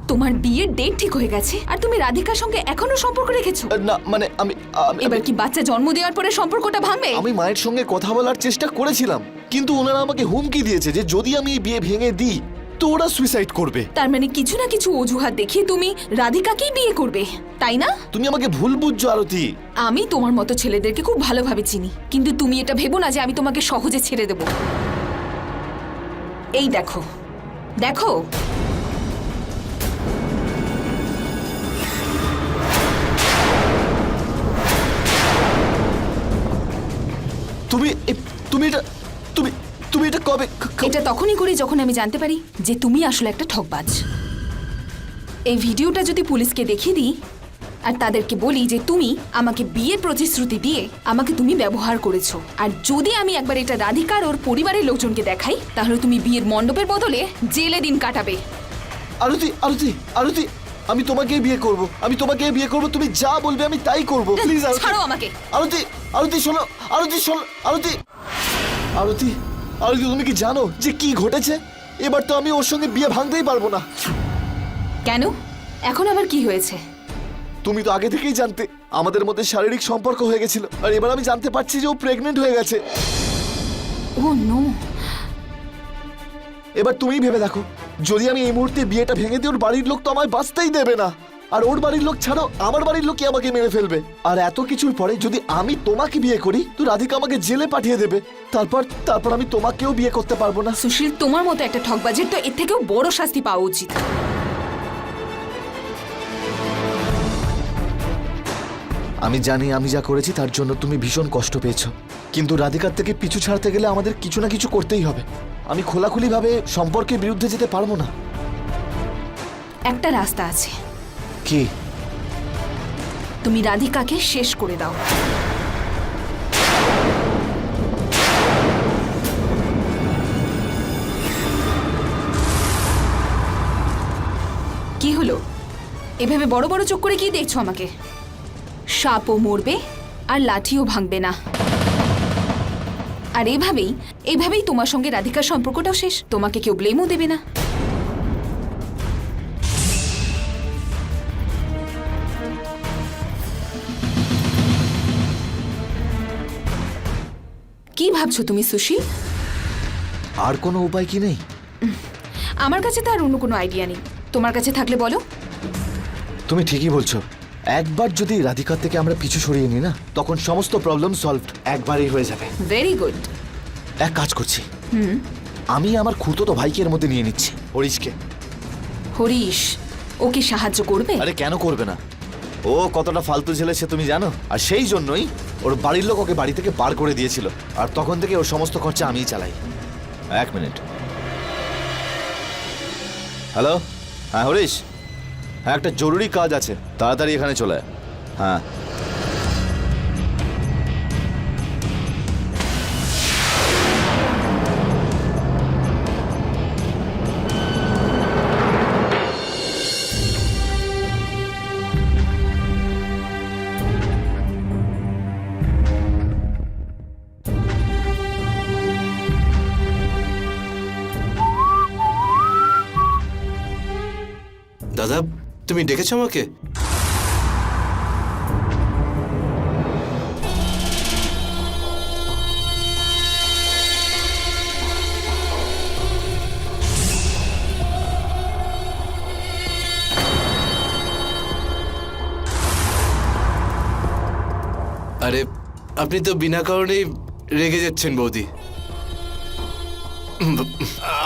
তোমার বিয়ের ডেট ঠিক হয়ে গেছে আর তুমি রাধিকার সঙ্গে এখনো সম্পর্ক রেখেছো? না মানে আমি এবার কি বাচ্চা জন্ম দেওয়ার পরে সম্পর্কটা ভাঙবে? আমি মায়ের সঙ্গে কথা বলার চেষ্টা করেছিলাম, কিন্তু ওনারা আমাকে হুমকি দিয়েছে যে যদি আমি এই বিয়ে ভেঙে দিই তো ওরা সুইসাইড করবে। তার মানে কিছু না কিছু অজুহাত দেখিয়ে তুমি রাধিকাকেই বিয়ে করবে, তাই না? তুমি আমাকে ভুল বুঝছো আরতি। আমি তোমার মতো ছেলেদেরকে খুব ভালোভাবে চিনি, কিন্তু তুমি এটা ভেবো না যে আমি তোমাকে সহজে ছেড়ে দেব। এই দেখো, দেখো, তুমি তুমি এটা তুমি তুমি এটা কবে? এটা তখনই করি যখন আমি জানতে পারি যে তুমি আসলে একটা ঠকবাজ। এই ভিডিওটা যদি পুলিশকে দেখিয়ে দিই আর তাদেরকে বলি যে তুমি আমাকে বিয়ের প্রতিশ্রুতি দিয়ে আমাকে তুমি ব্যবহার করেছো, আর যদি আমি একবার এটা রাধিকার ওর পরিবারের লোকজনকে দেখাই, তাহলে তুমি বিয়ের মণ্ডপের বদলে জেলে দিন কাটাবে। আরতি আরতি আরতি, আমি তোমাকেই বিয়ে করব, আমি তোমাকেই বিয়ে করব, তুমি যা বলবে আমি তাই করব। প্লিজ ছাড়ো আমাকে। আরতি আরতি শোনো, আরতি শোনো, আরতি আরতি আরতি, তুমি কি জানো যে কি ঘটেছে? এবার তো আমি ওর সঙ্গে বিয়ে ভাঙতেই পারবো না। কেন? এখন আবার কি হয়েছে? তুমি তো আগে থেকেই জানতে আমাদের মধ্যে শারীরিক সম্পর্ক হয়ে গেছিল, আর এবার আমি জানতে পারছি যে ও প্রেগনেন্ট হয়ে গেছে। ও নো। এবার তুমিই ভেবে দেখো, যদি আমি এই মুহূর্তে বিয়েটা ভেঙে দিই, ওর বাড়ির লোক তো আমায় বাঁচতেই দেবে না, আর ওর বাড়ির লোক ছাড়াও আমার বাড়ির লোকই আমাকে মেরে ফেলবে। আর এত কিছুর পরে যদি আমি তোমাকে বিয়ে করি তো রাধিকা আমাকে জেলে পাঠিয়ে দেবে, তারপর আমি তোমাকেও বিয়ে করতে পারবো না। সুশীল, তোমার মতো একটা ঠকবাজের তো এর থেকেও বড় শাস্তি পাওয়া উচিত। আমি জানি আমি যা করেছি তার জন্য তুমি ভীষণ কষ্ট পেয়েছো, কিন্তু রাধিকার থেকে পিছু ছাড়তে গেলে আমাদের কিছু না কিছু করতেই হবে। আমি খোলাখুলিভাবে সম্পর্কের বিরুদ্ধে যেতে পারবো না। একটা রাস্তা আছে। কি? তুমি রাধিকাকে শেষ করে দাও। কি হলো? এভাবে বড় বড় চোখ করে কি দেখছো আমাকে? সাপও মরবে আর লাঠিও ভাঙবে না। আর এভাবেই তোমার সঙ্গে রাধিকার সম্পর্কটাও শেষ। তোমাকে কেউ ব্লেমও দেবে না। কি ভাবছো তুমি সুশীল? আর কোনো উপায় কি নেই? আমার কাছে তো আর অন্য কোনো আইডিয়া নেই। তোমার কাছে থাকলে বলো। তুমি ঠিকই বলছো, একবার যদি রাধিকার থেকে আমরা পিছু সরিয়ে নিই না, তখন সমস্ত প্রবলেম সলভড একবারই হয়ে যাবে। Very good. এক কাজ করছি, আমি আমার খুড়তো ভাইকে এর মধ্যে নিয়ে নিচ্ছি, হরিশকে। হরিশ ও কি সাহায্য করবে? আরে কেন করবে না? ও কতটা ফালতু ছেলে সে তুমি জানো, আর সেই জন্যই ওর বাড়ির লোক ওকে বাড়ি থেকে বার করে দিয়েছিল, আর তখন থেকে ওর সমস্ত খরচা আমিই চালাই। এক মিনিট। হ্যালো, হ্যাঁ হরিশ, হ্যাঁ একটা জরুরি কাজ আছে, তাড়াতাড়ি এখানে চলে আয়। হ্যাঁ দাদা, তুমি ডেকেছো আমাকে? আরে আপনি তো বিনা কারণেই রেগে যাচ্ছেন বৌদি।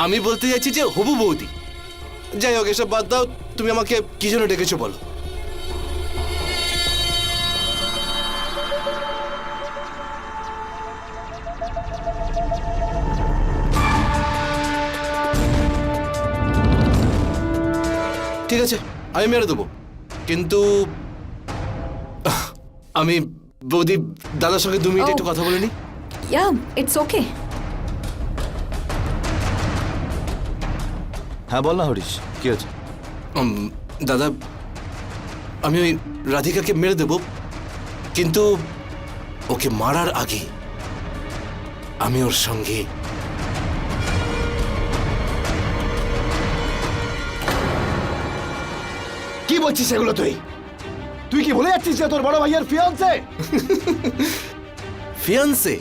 আমি বলতে যাচ্ছি যে হবু বৌদি। যাই হোক, এসব বাদ দাও। তুমি আমাকে কি জন্য ডেকেছো বলো। ঠিক আছে, আমি মেরে দেবো, কিন্তু আমি বৌদি দাদার সঙ্গে 2 মিনিট একটু কথা বলে নি। ইয়া, ইটস ওকে। হ্যাঁ বল না হরিশ, কি হয়েছে? দাদা, আমি ওই রাধিকাকে মেরে দেব, কিন্তু ওকে মারার আগে আমি ওর সঙ্গে কি বলছিস সেগুলো? তুই কি ভুলে যাচ্ছিস যে তোর বড় ভাইয়ের ফিয়ান্সে? ফিয়ান্সে?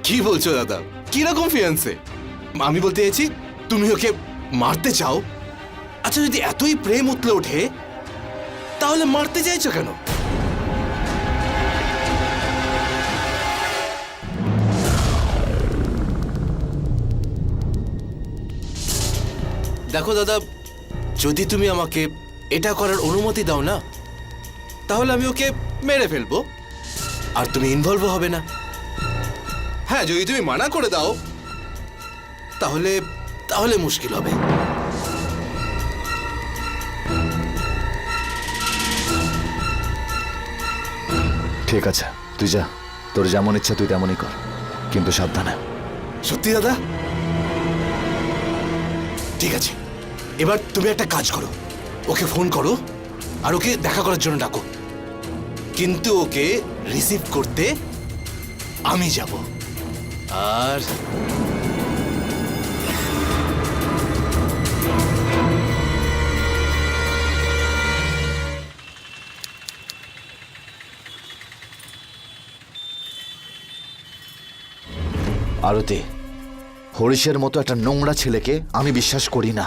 কি বলছো দাদা, কিরকম ফিয়ান্সে? আমি বলতে চাইছি তুমি ওকে মারতে চাও। আচ্ছা, যদি এতই প্রেম উতলে ওঠে তাহলে মারতে চাইছো কেন? দেখো দাদা, যদি তুমি আমাকে এটা করার অনুমতি দাও না, তাহলে আমি ওকে মেরে ফেলবো আর তুমি ইনভলভ হবে না। হ্যাঁ, যদি তুমি মানা করে দাও তাহলে তাহলে মুশকিল হবে। ঠিক আছে, তুই যা, তোর যেমন ইচ্ছা তুই তেমনই কর, কিন্তু সাবধানে। সত্যি দাদা? ঠিক আছে, এবার তুমি একটা কাজ করো, ওকে ফোন করো আর ওকে দেখা করার জন্য ডাকো, কিন্তু ওকে রিসিভ করতে আমি যাব। আর আরতি, হরিশের মতো একটা নোংরা ছেলেকে আমি বিশ্বাস করি না।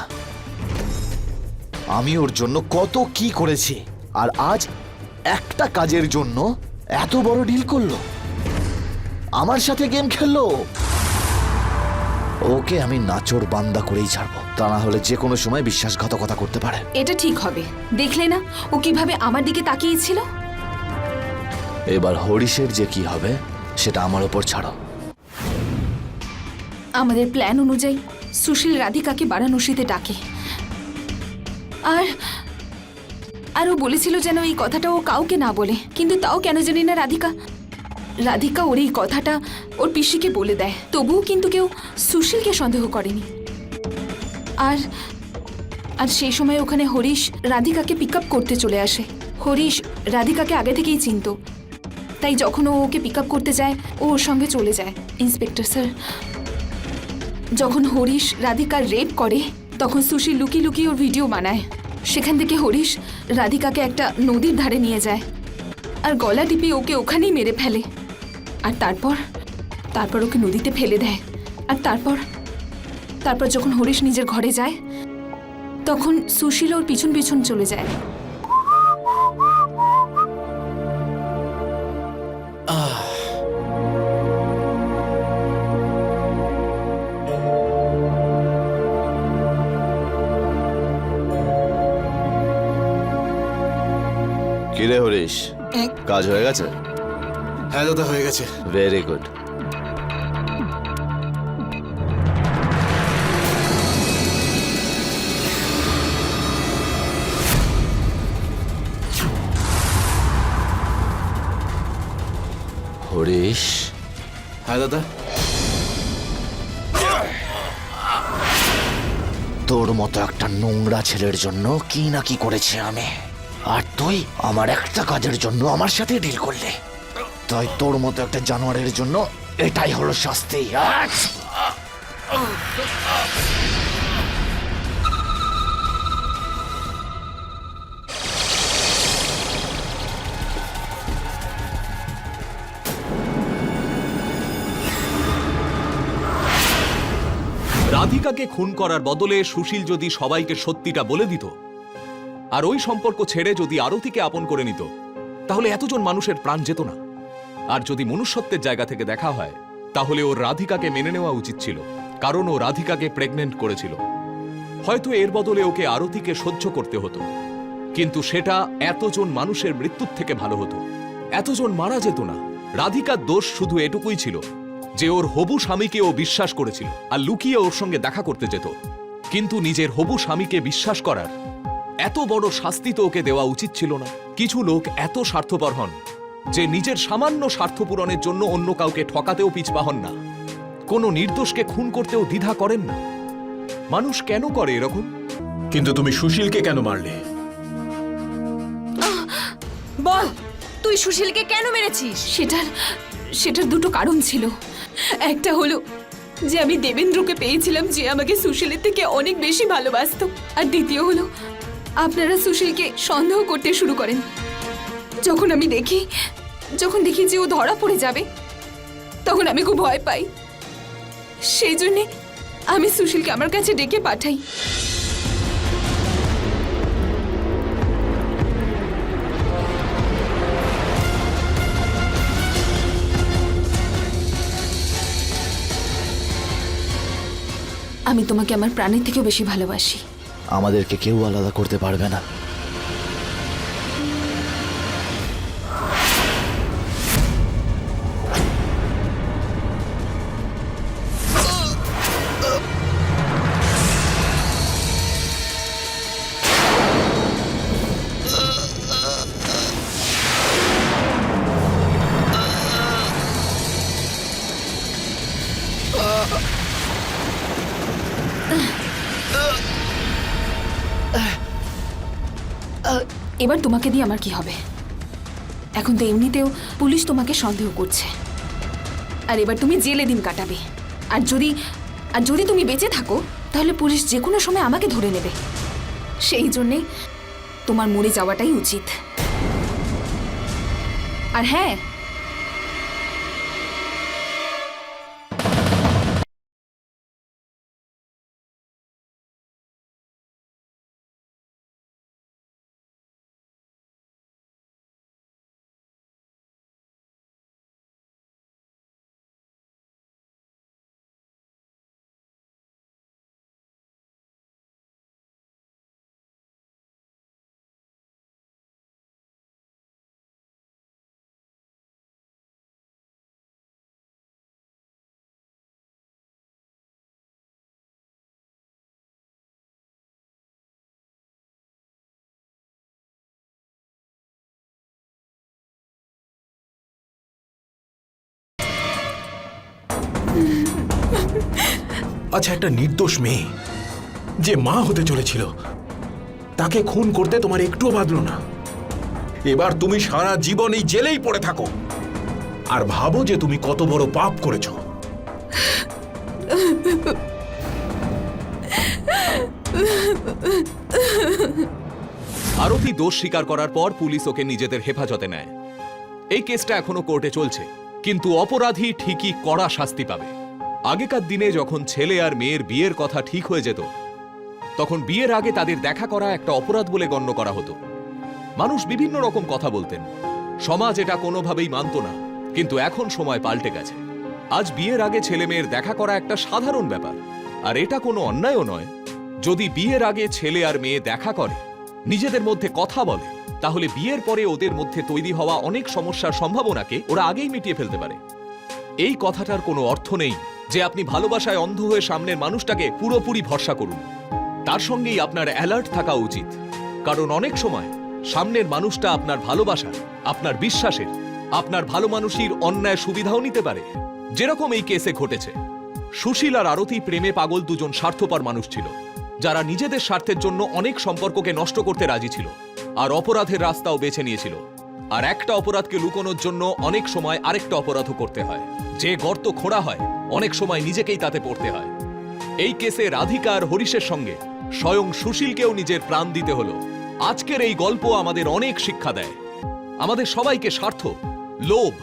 আমি ওর জন্য কত কি করেছি, আর আজ একটা কাজের জন্য এত বড় ডিল করলো, আমার সাথে গেম খেললো। ওকে আমি নাচোর বান্দা করেই ছাড়বো, তা না হলে যে কোনো সময় বিশ্বাসঘাতকতা করতে পারে। এটা ঠিক হবে। দেখলে না ও কিভাবে আমার দিকে তাকিয়েছিল? এবার হরিশের যে কি হবে সেটা আমার ওপর ছাড়ো। আমাদের প্ল্যান অনুযায়ী সুশীল রাধিকাকে বারাণসীতে ডাকে, আর ও বলেছিল যেন এই কথাটা ও কাউকে না বলে, কিন্তু তাও কেন জানি না রাধিকা ওর এই কথাটা ওর পিসিকে বলে দেয়। তবুও কিন্তু কেউ সুশীলকে সন্দেহ করেনি। আর সেই সময় ওখানে হরিশ রাধিকাকে পিক আপ করতে চলে আসে। হরিশ রাধিকাকে আগে থেকেই চিনত, তাই যখন ও ওকে পিক আপ করতে যায় ও ওর সঙ্গে চলে যায়। ইন্সপেক্টর স্যার, যখন হরিশ রাধিকার রেপ করে তখন সুশীল লুকিয়ে লুকিয়ে ওর ভিডিও বানায়। সেখান থেকে হরিশ রাধিকাকে একটা নদীর ধারে নিয়ে যায় আর গলা টিপে ওকে ওখানেই মেরে ফেলে। আর তারপর ওকে নদীতে ফেলে দেয়। আর তারপর যখন হরিশ নিজের ঘরে যায় তখন সুশীল ওর পিছন পিছন চলে যায়। কিরে হরিশ, কাজ হয়ে গেছে? হ্যাঁ দাদা, হয়ে গেছে। Very good. হরিশ। হ্যাঁ দাদা। তোর মতো একটা নোংরা ছেলের জন্য কি না কি করেছি আমি, আর তুই আমার একটা কাজের জন্য আমার সাথে ডিল করলে, তাই তোর মতো একটা জানোয়ারের জন্য এটাই হলো শাস্তি। রাধিকাকে খুন করার বদলে সুশীল যদি সবাইকে সত্যিটা বলে দিত আর ওই সম্পর্ক ছেড়ে যদি আরতিকে আপন করে নিত, তাহলে এতজন মানুষের প্রাণ যেত না। আর যদি মনুষ্যত্বের জায়গা থেকে দেখা হয়, তাহলে ওর রাধিকাকে মেনে নেওয়া উচিত ছিল, কারণ ও রাধিকাকে প্রেগনেন্ট করেছিল। হয়তো এর বদলে ওকে আরতিকে সহ্য করতে হতো, কিন্তু সেটা এতজন মানুষের মৃত্যুর থেকে ভালো হতো। এতজন মারা যেত না। রাধিকার দোষ শুধু এটুকুই ছিল যে ওর হবু স্বামীকে ও বিশ্বাস করেছিল আর লুকিয়ে ওর সঙ্গে দেখা করতে যেত। কিন্তু নিজের হবু স্বামীকে বিশ্বাস করার এত বড় শাস্তি তো ওকে দেওয়া উচিত ছিল না। কিছু লোক এত স্বার্থপর হন যে নিজের সামান্য স্বার্থ পূরণের জন্য অন্য কাউকে ঠকাতেও পিছপা হন না, কোনো নির্দোষকে খুন করতেও দ্বিধা করেন না। মানুষ কেন করে এরকম? কিন্তু তুমি সুশীলকে কেন মারলে? বল, তুই সুশীলকে কেন মেরেছিস? সেটার দুটো কারণ ছিল। একটা হলো যে আমি দেবেন্দ্রকে পেয়েছিলাম, যে আমাকে সুশীলের থেকে অনেক বেশি ভালোবাসতো। আর দ্বিতীয় হলো আপনারা সুশীলকে সন্দেহ করতে শুরু করেন। যখন দেখি যে ও ধরা পড়ে যাবে, তখন আমি খুব ভয় পাই। সেই জন্যে আমি সুশীলকে আমার কাছে ডেকে পাঠাই। আমি তোমাকে আমার প্রাণের থেকেও বেশি ভালোবাসি। আমাদেরকে কেউ আলাদা করতে পারবে না। এবার তোমাকে দিয়ে আমার কি হবে? এখন তো এমনিতেও পুলিশ তোমাকে সন্দেহ করছে, আর এবার তুমি জেলে দিন কাটাবে। আর যদি তুমি বেঁচে থাকো, তাহলে পুলিশ যে কোনো সময় আমাকে ধরে নেবে। সেই জন্যে তোমার মরে যাওয়াটাই উচিত। আর হ্যাঁ, আচ্ছা, একটা নির্দোষ মেয়ে যে মা হতে চলেছিল, তাকে খুন করতে তোমার একটুও বাঁধলো না। এবার তুমি সারা জীবন এই জেলেই পড়ে থাকো আর ভাবো যে তুমি কত বড় পাপ করেছো। আরতি দোষ স্বীকার করার পর পুলিশ ওকে নিজেদের হেফাজতে নেয়। এই কেসটা এখনো কোর্টে চলছে, কিন্তু অপরাধী ঠিকই কড়া শাস্তি পাবে। আগেকার দিনে যখন ছেলে আর মেয়ের বিয়ের কথা ঠিক হয়ে যেত, তখন বিয়ের আগে তাদের দেখা করা একটা অপরাধ বলে গণ্য করা হতো। মানুষ বিভিন্ন রকম কথা বলতেন, সমাজ এটা কোনোভাবেই মানত না। কিন্তু এখন সময় পাল্টে গেছে। আজ বিয়ের আগে ছেলে মেয়ের দেখা করা একটা সাধারণ ব্যাপার, আর এটা কোনো অন্যায়ও নয়। যদি বিয়ের আগে ছেলে আর মেয়ে দেখা করে, নিজেদের মধ্যে কথা বলে, তাহলে বিয়ের পরে ওদের মধ্যে তৈরি হওয়া অনেক সমস্যার সম্ভাবনাকে ওরা আগেই মিটিয়ে ফেলতে পারে। এই কথাটার কোনো অর্থ নেই যে আপনি ভালোবাসায় অন্ধ হয়ে সামনের মানুষটাকে পুরোপুরি ভরসা করুন। তার সঙ্গেই আপনার অ্যালার্ট থাকা উচিত, কারণ অনেক সময় সামনের মানুষটা আপনার ভালোবাসার, আপনার বিশ্বাসের, আপনার ভালো মানুষের অন্যায় সুবিধাও নিতে পারে। যেরকম এই কেসে ঘটেছে, সুশীল আর আরতি প্রেমে পাগল দুজন স্বার্থপর মানুষ ছিল, যারা নিজেদের স্বার্থের জন্য অনেক সম্পর্ককে নষ্ট করতে রাজি ছিল আর অপরাধের রাস্তাও বেছে নিয়েছিল। আর একটা অপরাধকে লুকোনোর জন্য অনেক সময় আরেকটা অপরাধও করতে হয়। যে গর্ত খোঁড়া হয়, অনেক সময় নিজেকেই তাতে পড়তে হয়। এই কেসে রাধিকা আর হরিশের সঙ্গে স্বয়ং সুশীলকেও নিজের প্রাণ দিতে হলো। আজকের এই গল্প আমাদের অনেক শিক্ষা দেয়। আমাদের সবাইকে স্বার্থ, লোভ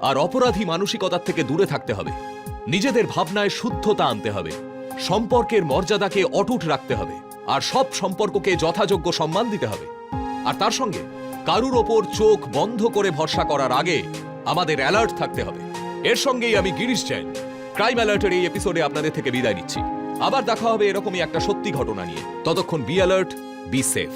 আর অপরাধী মানসিকতার থেকে দূরে থাকতে হবে। নিজেদের ভাবনায় শুদ্ধতা আনতে হবে, সম্পর্কের মর্যাদাকে অটুট রাখতে হবে, আর সব সম্পর্ককে যথাযোগ্য সম্মান দিতে হবে। আর তার সঙ্গে কারুর ওপর চোখ বন্ধ করে ভরসা করার আগে আমাদের অ্যালার্ট থাকতে হবে। এর সঙ্গেই আমি গিরিশ জৈন ক্রাইম অ্যালার্টের এই এপিসোডে আপনাদের থেকে বিদায় নিচ্ছি। আবার দেখা হবে এরকমই একটা সত্যি ঘটনা নিয়ে। ততক্ষণ বি অ্যালার্ট, বি সেফ।